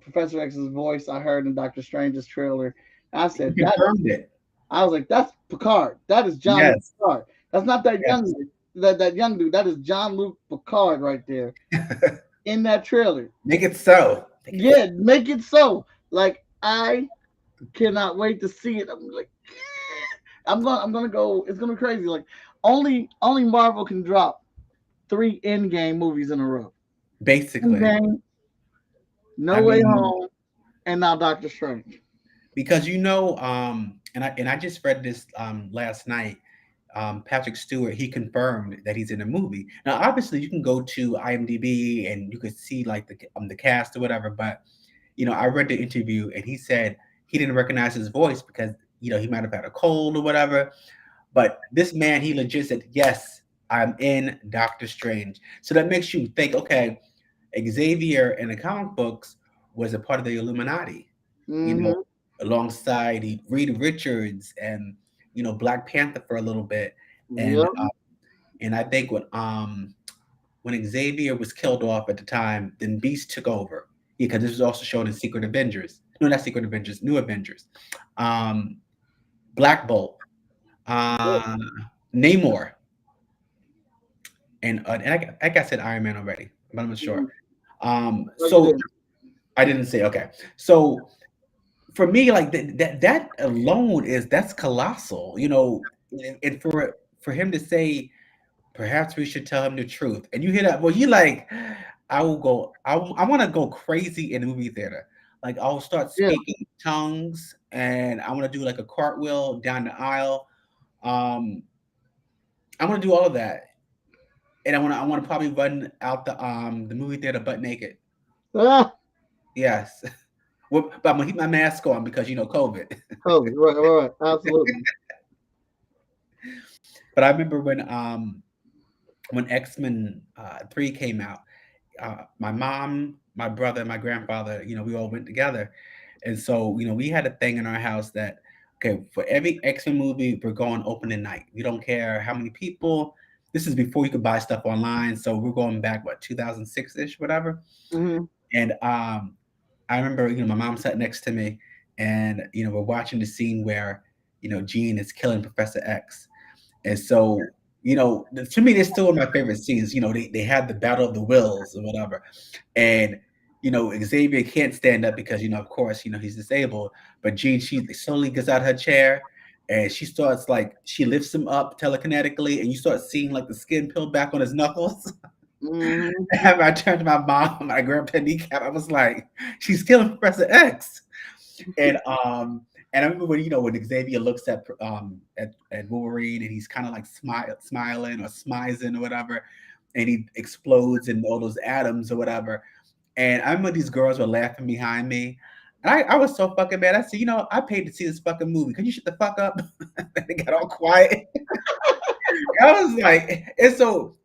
Professor X's voice I heard in Doctor Strange's trailer. I You said that. confirmed it. I was like, that's Picard. That is John Luke Yes. Picard. That's not that Yes. that young dude. That is John Luke Picard right there in that trailer. Make it so. Yeah, make it so. Like I cannot wait to see it. I'm like, I'm gonna go. It's gonna be crazy. Like only Marvel can drop 3 Endgame movies in a row. Basically. Endgame, No I Way mean, Home, and now Doctor Strange. because and I just read this last night. Patrick Stewart, he confirmed that he's in a movie. Now, obviously, you can go to IMDb and you could see like the cast or whatever. But I read the interview and he said he didn't recognize his voice because he might have had a cold or whatever. But this man, he legit said, "Yes, I'm in Doctor Strange." So that makes you think, okay, Xavier in the comic books was a part of the Illuminati, you know, Hmm. alongside Reed Richards and Black Panther for a little bit, and Yep. I think when Xavier was killed off at the time, then Beast took over. Yeah, because this was also shown in Secret Avengers. No, not Secret Avengers, New Avengers. Um, Black Bolt, uh, Namor, and I think I said Iron Man already, but I'm not sure. No, you So didn't. I didn't say okay. So for me, like that alone that's colossal, and for him to say perhaps we should tell him the truth, and you hear that, well, you like, I want to go crazy in the movie theater. Like I'll start Yeah. speaking tongues, and I want to do like a cartwheel down the aisle. Um, I want to do all of that, and I want to probably run out the movie theater butt naked. Ah, Yes. Well, but I'm gonna keep my mask on because COVID. COVID. Right. Absolutely. But I remember when X-Men 3 came out, my mom, my brother, and my grandfather, we all went together. And so, we had a thing in our house that, okay, for every X-Men movie, we're going opening night. We don't care how many people. This is before you could buy stuff online. So we're going back, 2006-ish, whatever. Hmm. And I remember, my mom sat next to me and, we're watching the scene where, Jean is killing Professor X. And so, to me, they're still one of my favorite scenes. They had the battle of the wills or whatever. And, Xavier can't stand up because, of course, he's disabled. But Jean, she slowly gets out of her chair and she starts she lifts him up telekinetically and you start seeing the skin peel back on his knuckles. Hmm. And I turned to my mom, I grabbed her kneecap. I was like, she's killing Professor X. And I remember when Xavier looks at Wolverine and he's kind of smiling or smizing or whatever, and he explodes in all those atoms or whatever. And I remember these girls were laughing behind me. And I was so fucking mad. I said, I paid to see this fucking movie. Could you shut the fuck up? They got all quiet. I was like,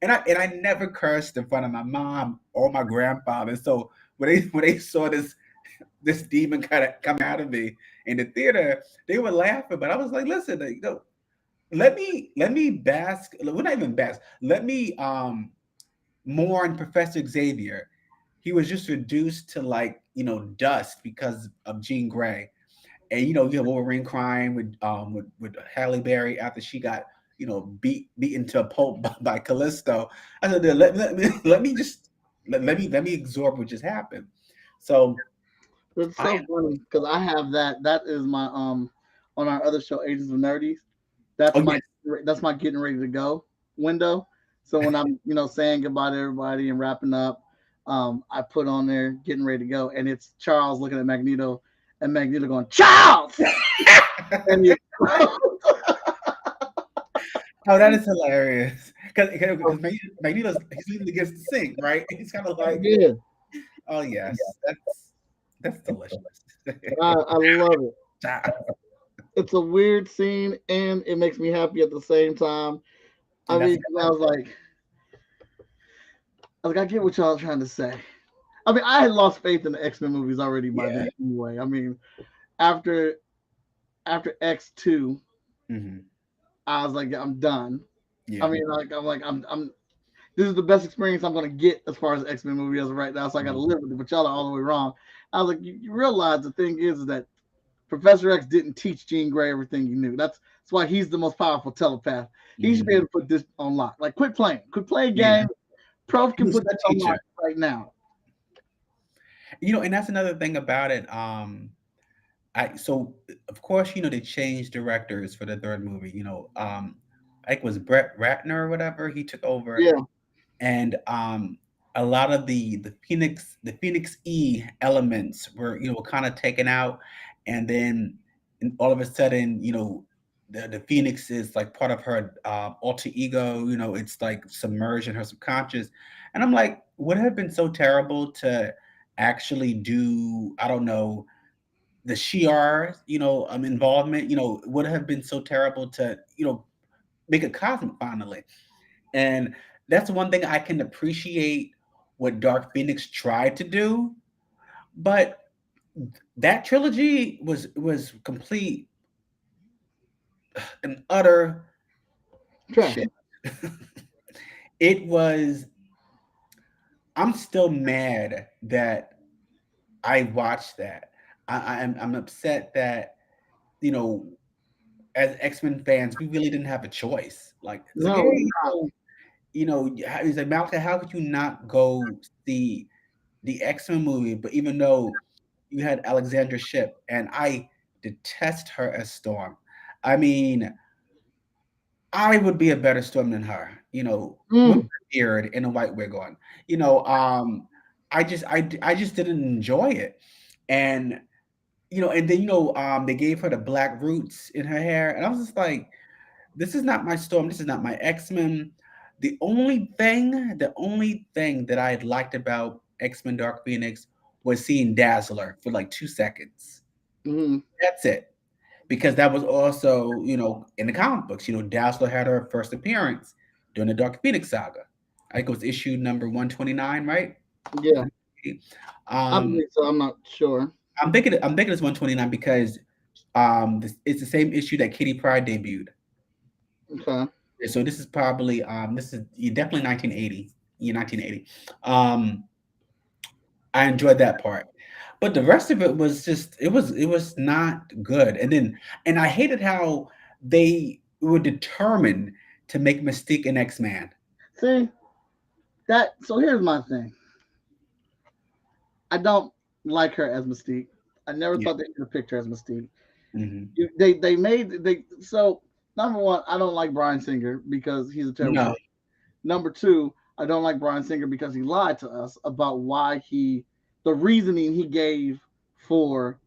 and I never cursed in front of my mom or my grandfather. So when they saw this demon kind of come out of me in the theater, they were laughing. But I was like, listen, let me bask. We're not even bask. Let me mourn Professor Xavier. He was just reduced to dust because of Jean Grey. And you have Wolverine crying with Halle Berry after she got beaten to a pulp by Callisto. I said, let me absorb what just happened. So It's so funny because I have that. That is my on our other show, Agents of Nerdies. That's my getting ready to go window. So when I'm saying goodbye to everybody and wrapping up, I put on there getting ready to go, and it's Charles looking at Magneto, and Magneto going Charles. And oh, that is hilarious because Magneto's he's leaning against the sink, right? He's kind of like, yeah. Oh yes, that's delicious. I love it. It's a weird scene, and it makes me happy at the same time. I was like, I get what y'all are trying to say. I mean, I had lost faith in the X-Men movies already by then anyway. I mean, after X2, I was like, I'm done. Yeah. I mean, I'm this is the best experience I'm gonna get as far as X-Men movie as of right now, so I gotta live with it. But y'all are all the way wrong. I was like, you realize the thing is that Professor X didn't teach Jean Grey everything he knew. That's why he's the most powerful telepath. He should be able to put this on lock. Like, quit playing games. Yeah. Prof can put that on lock right now. And that's another thing about it. So of course, they changed directors for the third movie. I think it was Brett Ratner or whatever. He took over. Yeah. And a lot of the Phoenix E elements were kind of taken out, and then all of a sudden the Phoenix is like part of her alter ego. It's like submerged in her subconscious, and I'm like, would it have been so terrible to actually do, I don't know, the Shi'ar involvement? Would it have been so terrible to make a cosmic finally? And that's one thing I can appreciate what Dark Phoenix tried to do, but that trilogy was complete and utter shit. It was. I'm still mad that I watched that. I'm upset that as X-Men fans, we really didn't have a choice. Like, no. He's like, Malachi, how could you not go see the X-Men movie? But even though you had Alexandra Shipp, and I detest her as Storm. I mean, I would be a better Storm than her, with a beard and a white wig on. I just didn't enjoy it. And and then they gave her the black roots in her hair, and I was just like, this is not my Storm, this is not my X-Men. The only thing that I had liked about X-Men Dark Phoenix was seeing Dazzler for like 2 seconds. That's it. Because that was also, in the comic books, Dazzler had her first appearance during the Dark Phoenix saga. I think it was issue number 129, right? Yeah. I'm not sure. I'm thinking it's 129 because it's the same issue that Kitty Pryde debuted. Okay. So this is probably definitely 1980. Yeah, 1980. I enjoyed that part, but the rest of it was just it was not good. And I hated how they were determined to make Mystique an X-Man. See that? So here's my thing. I don't like her as Mystique. I never thought they should have picked her as Mystique. So number one, I don't like Bryan Singer because he's a terrible person. Number two, I don't like Bryan Singer because he lied to us about the reasoning he gave for.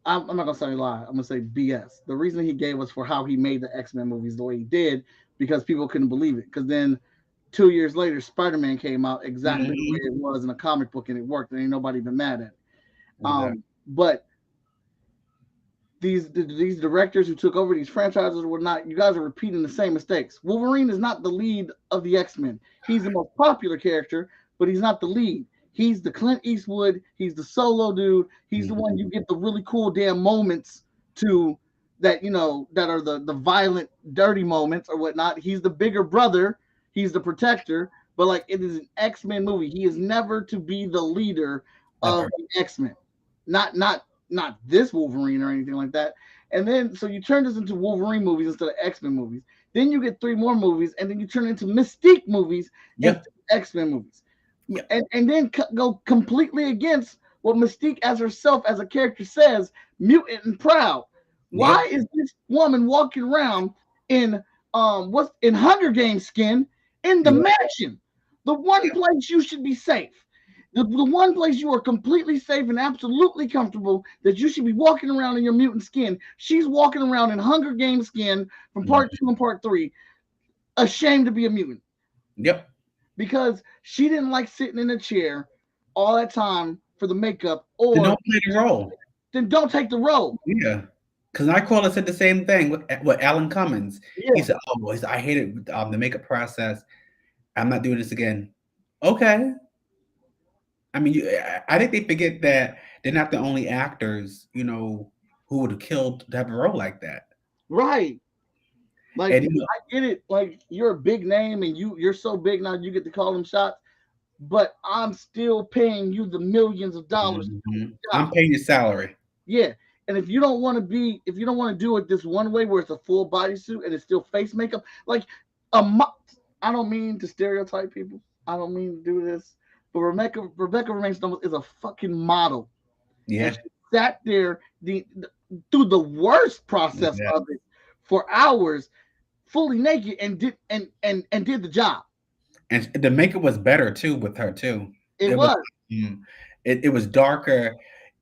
I'm not gonna say lie. I'm gonna say BS. The reason he gave was for how he made the X-Men movies the way he did because people couldn't believe it. Because then 2 years later, Spider-Man came out exactly the Mhm. way it was in a comic book, and it worked, and ain't nobody even mad at it. Exactly. But these directors who took over these franchises were not. You guys are repeating the same mistakes. Wolverine is not the lead of the X-Men. He's the most popular character, but he's not the lead. He's the Clint Eastwood. He's the solo dude. He's the one you get the really cool damn moments to that that are the violent, dirty moments or whatnot. He's the bigger brother. He's the protector. But like it is an X-Men movie. He is never to be the leader of Ever. the X-Men. Not this Wolverine or anything like that. And then so you turn this into Wolverine movies instead of X-Men movies. Then you get 3 more movies, and then you turn it into Mystique movies Yep. instead of X-Men movies. Yep. And then go completely against what Mystique as herself as a character says, mutant and proud. Why is this woman walking around in what's in Hunger Games skin in the mansion? The one place you should be safe. The one place you are completely safe and absolutely comfortable that you should be walking around in your mutant skin. She's walking around in Hunger Games skin from part 2 and part 3, ashamed to be a mutant. Yep. Because she didn't like sitting in a chair all that time for the makeup, or Then don't play the role. then don't take the role. Yeah. Because Nightcrawler said the same thing with Alan Cummins. Yeah. He said, "Oh, boys, I hated the makeup process. I'm not doing this again." Okay. I mean, I think they forget that they're not the only actors, who would have killed to have a role like that. Right. Like And, I get it. Like you're a big name and you're so big now you get to call them shots. But I'm still paying you the millions of dollars. I'm paying your salary. Yeah. And if you don't want to do it this one way where it's a full bodysuit and it's still face makeup, like I don't mean to stereotype people. I don't mean to do this. But Rebecca Romaine Stone is a fucking model. Yeah. And she sat there through the worst process of it for hours, fully naked, and did the job. And the makeup was better too with her too. It was. It was darker,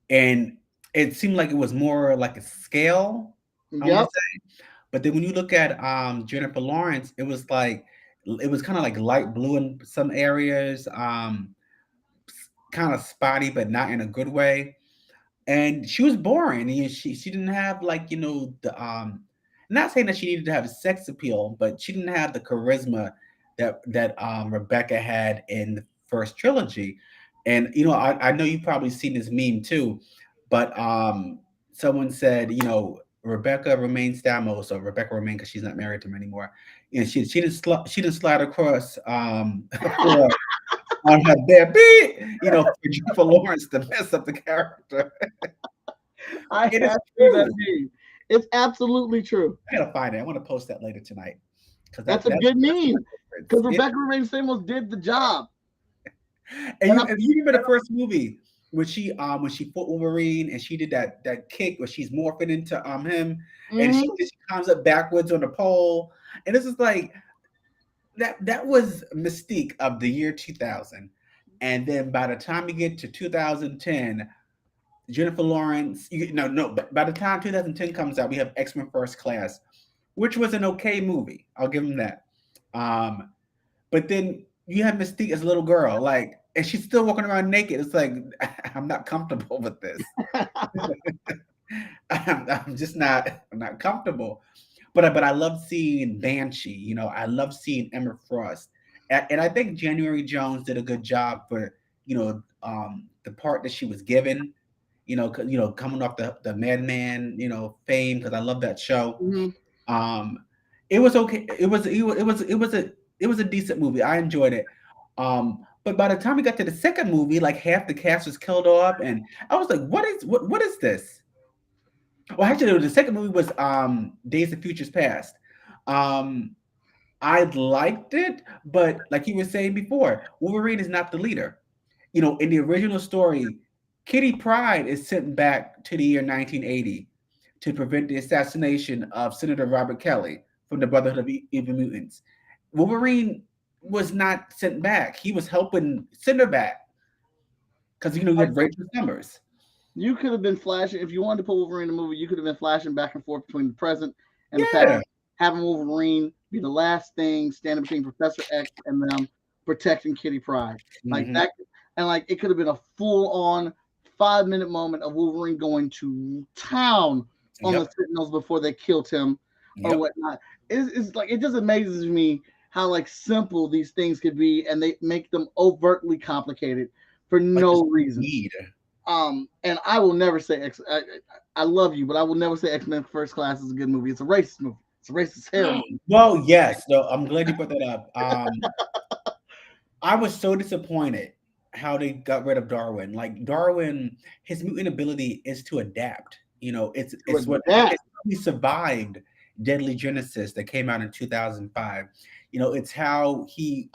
and it seemed like it was more like a scale. I Yep. would say. But then when you look at Jennifer Lawrence, it was kind of like light blue in some areas, kind of spotty, but not in a good way. And she was boring. She didn't have not saying that she needed to have sex appeal, but she didn't have the charisma that Rebecca had in the first trilogy. And I know you've probably seen this meme too, but someone said Rebecca Romaine Stamos, or Rebecca Romaine, because she's not married to him anymore. She didn't slide across for, on her bare beat, for Jennifer Lawrence to mess up the character. I have seen that meme. It's absolutely true. I gotta find it. I want to post that later tonight. That's a good meme. Because Rebecca Romaine Stamos did the job. And you remember the first movie when she fought Wolverine and she did that kick where she's morphing into him, and she comes up backwards on the pole, and this is like that was Mystique of the year 2000. And then by the time you get to 2010, Jennifer Lawrence, by the time 2010 comes out, we have X-Men First Class, which was an okay movie. I'll give them that. But then you have Mystique as a little girl, and she's still walking around naked. It's like, I'm not comfortable with this. I'm just not. I'm not comfortable. But I love seeing Banshee. I love seeing Emma Frost, and I think January Jones did a good job for the part that she was given. Coming off the Madman fame, because I love that show. It was okay. It was a decent movie. I enjoyed it. But by the time we got to the second movie, like half the cast was killed off, and I was like, what is this? Well, actually, the second movie was Days of Futures Past. I liked it, but like you were saying before, Wolverine is not the leader. In the original story, Kitty Pryde is sent back to the year 1980 to prevent the assassination of Senator Robert Kelly from the Brotherhood of Evil Mutants. Wolverine was not sent back. He was helping send her back because he had Rachel Summers. You could have been flashing if you wanted to put Wolverine in the movie. You could have been flashing back and forth between the present and the past, having Wolverine be the last thing standing between Professor X and them protecting Kitty Pryde. Like Mhm. that, and like it could have been a full-on 5-minute moment of Wolverine going to town on the Yep. Sentinels before they killed him or Yep. whatnot. It's like it just amazes me how like simple these things could be, and they make them overtly complicated for But no there's reason. need. And I will never say I love you, but I will never say X-Men First Class is a good movie. It's a racist movie. It's a racist hair movie. Well, yes. No, I'm glad you brought that up. I was so disappointed how they got rid of Darwin. Like Darwin, his mutant ability is to adapt. You know, it's what That it's how he survived Deadly Genesis that came out in 2005. You know, it's how he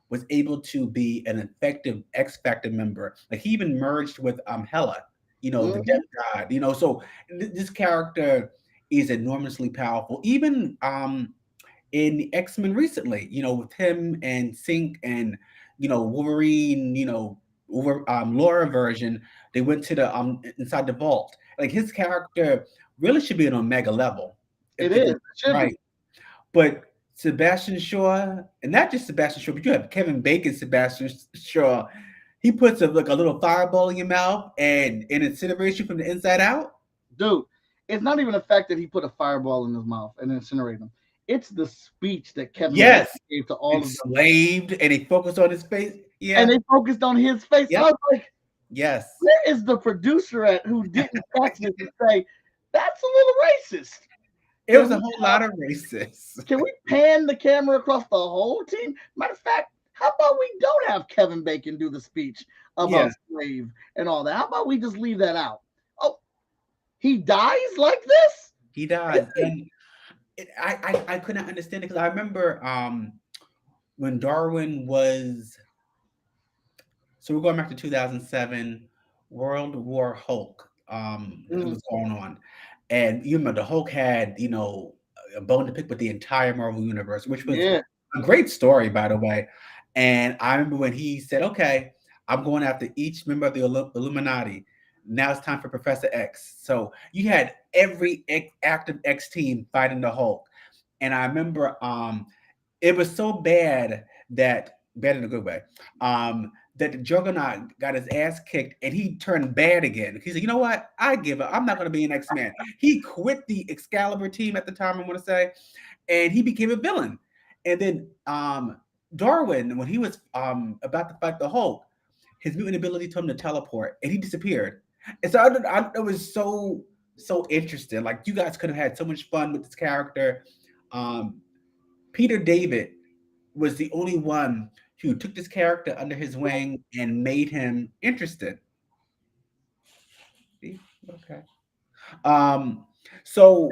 was able to be an effective X Factor member. Like he even merged with Hela, you know, the Death mhm. God. You know, so this character is enormously powerful. Even in the X-Men recently, you know, with him and Sync and Wolverine, Laura version, they went to the inside the vault. Like his character really should be an Omega level, It if is. it's It should right. be. But Sebastian Shaw, and not just Sebastian Shaw, but you have Kevin Bacon, Sebastian Shaw. He puts like a little fireball in your mouth and incinerates you from the inside out. Dude, it's not even the fact that he put a fireball in his mouth and incinerated him. It's the speech that Kevin Bacon Yes, gave to all of them. enslaved, and he focused on his face. And Yeah. they focused on his face. And I Yep. was like, Yes. where is the producer at who didn't catch this and say, that's a little racist? It Can was a we whole lot of racists. can we pan the camera across the whole team? Matter of fact, how about we don't have Kevin Bacon do the speech Yeah, about slave and all that? How about we just leave that out? Oh, he dies like this? he dies, and I couldn't understand it because I remember when Darwin was. So we're going back to 2007, World War Hulk. It Mm, was going on, and you remember the Hulk had a bone to pick with the entire Marvel universe, which was yeah. a great story, by the way. And I remember when he said, "Okay, I'm going after each member of the Illuminati. Now it's time for Professor X." So you had every active X team fighting the Hulk, and I remember it was so bad in a good way, that the Juggernaut got his ass kicked and he turned bad again. He said, "You know what? I give up. I'm not going to be an X-Man." He quit the Excalibur team at the time, I want to say, and he became a villain. And then Darwin, when he was about to fight the Hulk, his mutant ability told him to teleport, and he disappeared. And so it was so interesting. Like you guys could have had so much fun with this character. Um, Peter David was the only one who took this character under his wing and made him interested. See? Okay. Um, so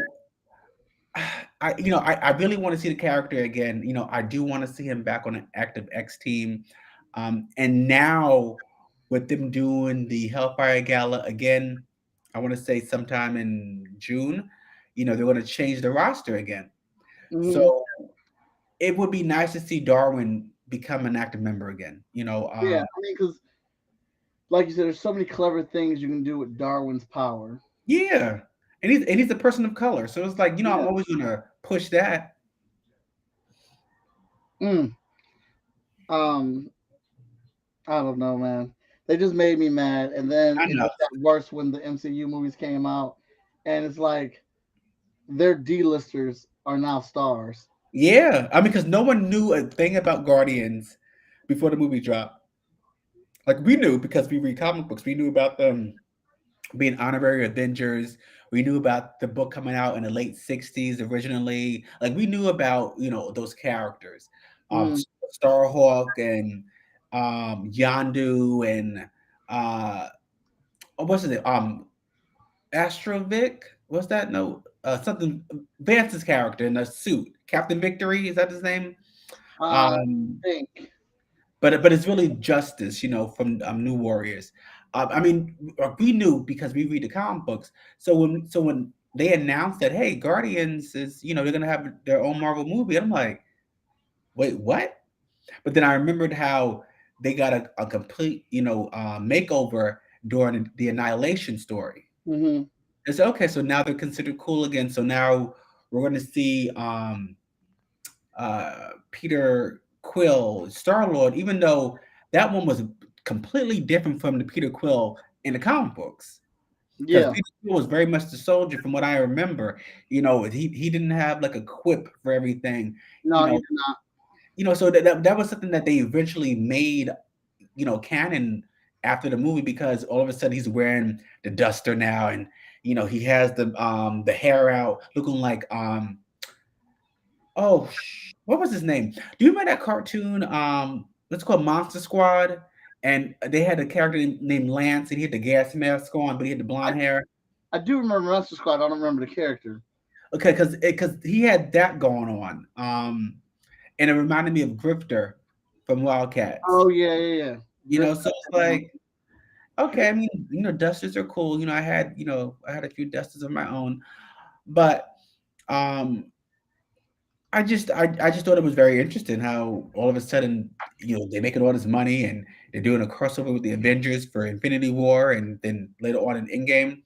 I really want to see the character again. I do want to see him back on an active X team. And now with them doing the Hellfire Gala again, I want to say sometime in June, they're going to change the roster again. Mhm. So it would be nice to see Darwin become an active member again. Yeah. I mean, because like you said, there's so many clever things you can do with Darwin's power. Yeah, and he's a person of color, so it's like I'm Yeah. always gonna push that. Mm. Um, I don't know, man. They just made me mad, and then I it know. just got worse when the MCU movies came out, and it's like their D-listers are now stars. Yeah, I mean, because no one knew a thing about Guardians before the movie dropped. Like we knew because we read comic books. We knew about them being honorary Avengers. We knew about the book coming out in the late '60s originally. Like we knew about those characters, Mm. Starhawk and Yandu and uh, what's it? Astrovic? What's that? No, something. Vance's character in a suit, Captain Victory. Is that his name? I Um, think. but it's really Justice, from New Warriors. I mean, we knew because we read the comic books. So when they announced that, hey, Guardians is they're gonna have their own Marvel movie, I'm like, wait, what? But then I remembered how they got a complete makeover during the Annihilation story. Hmm. It's okay. So now they're considered cool again. So now We're going to see Peter Quill, Star Lord, even though that one was completely different from the Peter Quill in the comic books. Because Yeah. Peter Quill was very much the soldier, from what I remember. He didn't have like a quip for everything. You No, he know, did not. so that was something that they eventually made, canon after the movie, because all of a sudden he's wearing the duster now, and he has the hair out, looking like what was his name? Do you remember that cartoon? Let's call Monster Squad, and they had a character named Lance, and he had the gas mask on, but he had the blonde hair. I do remember Monster Squad. I don't remember the character. Okay, because he had that going on, and it reminded me of Grifter from Wildcats. Oh yeah. So it's like, okay, I mean, dusters are cool. I had a few dusters of my own, but um, I just thought it was very interesting how all of a sudden, they're making all this money, and they're doing a crossover with the Avengers for Infinity War, and then later on in Endgame.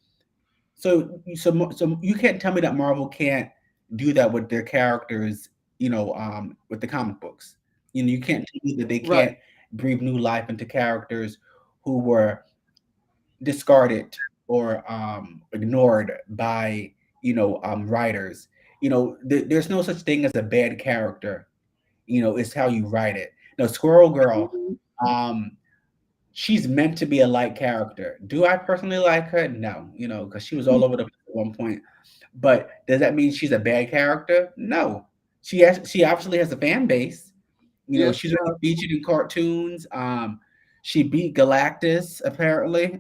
So you can't tell me that Marvel can't do that with their characters, with the comic books. You can't tell me that they Right. can't breathe new life into characters who were discarded or ignored by writers. There's no such thing as a bad character. It's how you write it. Now, Squirrel Girl, Mhm. um, she's meant to be a light character. Do I personally like her? No, because she was all over the place at one point. But does that mean she's a bad character? No. She obviously has a fan base. Yes. She's already featured in cartoons. She beat Galactus apparently.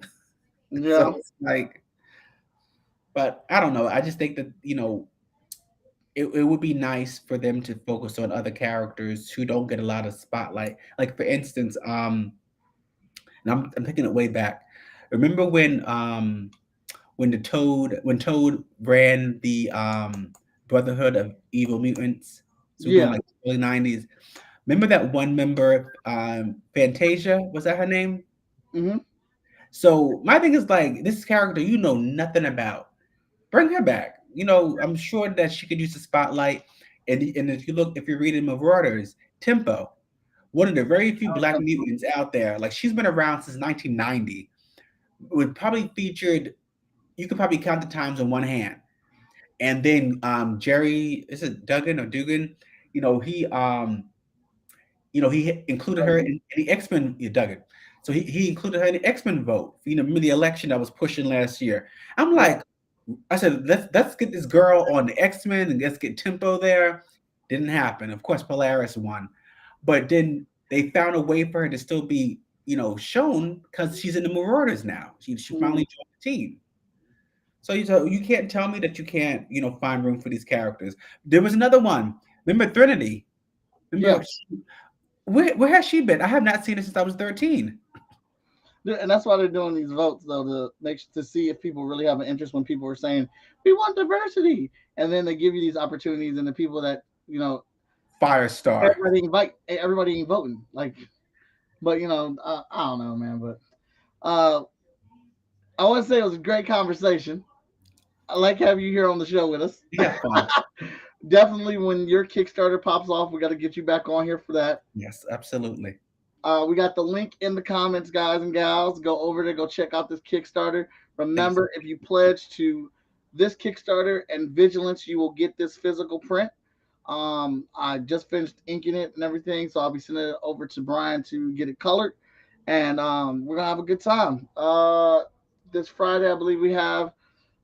Yeah. So it's like, but I don't know. I just think that it would be nice for them to focus on other characters who don't get a lot of spotlight. Like, for instance, and I'm taking it way back. Remember when Toad ran the Brotherhood of Evil Mutants? So we're going Yeah. like early '90s. Remember that one member, Fantasia? Was that her name? Hmm. So my thing is, like, this character you know nothing about. Bring her back. I'm sure that she could use the spotlight. And if you're reading Marauders, Tempo, one of the very few black mutants out there, like, she's been around since 1990. Would probably featured. You could probably count the times on one hand. And then Jerry, is it Duggan or Dugan? He he included her in the X-Men. Yeah, Duggan. So he included her in the X-Men vote. Remember the election that was pushing last year. I'm Right. like, I said, let's get this girl on the X-Men and let's get Tempo there. Didn't happen. Of course, Polaris won, but then they found a way for her to still be, shown, because she's in the Marauders now. She finally joined the team. So you can't tell me that you can't, find room for these characters. There was another one. Remember Trinity? Yeah. Remember where has she been? I have not seen her since I was 13. And that's why they're doing these votes, though, to see if people really have an interest. When people are saying we want diversity, and then they give you these opportunities, and the people that Firestar. everybody ain't voting. Like, but I don't know, man. But uh, I want to say it was a great conversation. I like having you here on the show with us. Yeah, fun. Definitely, when your Kickstarter pops off, we got to get you back on here for that. Yes, absolutely. We got the link in the comments, guys and gals. Go over there, go check out this Kickstarter. Remember, if you pledge to this Kickstarter and Vigilance, you will get this physical print. I just finished inking it and everything, so I'll be sending it over to Brian to get it colored, and we're gonna have a good time. This Friday, I believe we have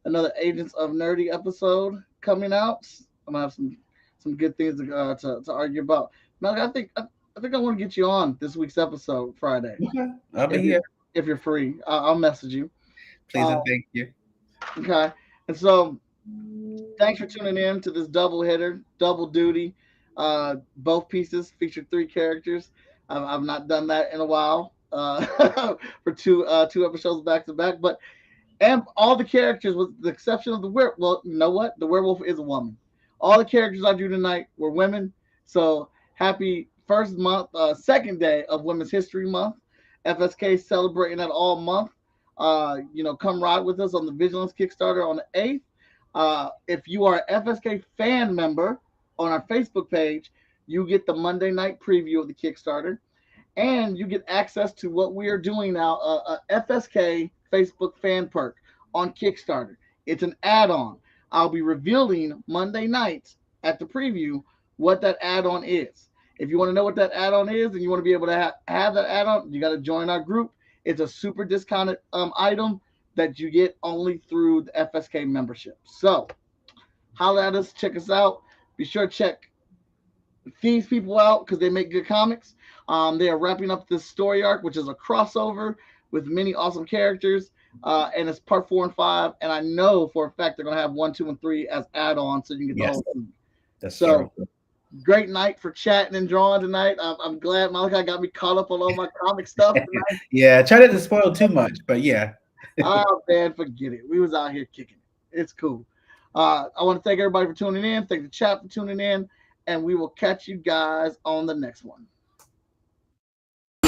another Agents of Nerdy episode coming out. I'm gonna have some good things to argue about. Malak, I think I want to get you on this week's episode Friday. Okay, I'll be If here. if you're free, I'll message you. Please and Um, thank you. Okay. And so thanks for tuning in to this double hitter, double duty. Both pieces featured three characters. I've not done that in a while for two episodes back to back. But and all the characters, with the exception of the werewolf. Well, you know what? The werewolf is a woman. All the characters I drew tonight were women. So happy first month, second day of Women's History Month. FSK celebrating that all month. Come ride with us on the Vigilance Kickstarter on the 8th. If you are an FSK fan member on our Facebook page, you get the Monday night preview of the Kickstarter, and you get access to what we are doing now, a FSK Facebook fan perk on Kickstarter. It's an add-on. I'll be revealing Monday nights at the preview what that add-on is. If you want to know what that add-on is and you want to be able to have that add-on, you got to join our group. It's a super discounted item that you get only through the FSK membership. So holler at us, check us out. Be sure to check these people out because they make good comics. They are wrapping up this story arc, which is a crossover with many awesome characters. And it's part 4 and 5. And I know for a fact they're going to have 1, 2, and 3 as add-ons so you can get the whole thing. So great night for chatting and drawing tonight. I'm glad Malachi got me caught up on all my comic stuff tonight. Yeah, try not to spoil too much, but yeah. Oh, man, forget it. We was out here kicking it. It's cool. I want to thank everybody for tuning in. Thank the chat for tuning in. And we will catch you guys on the next one.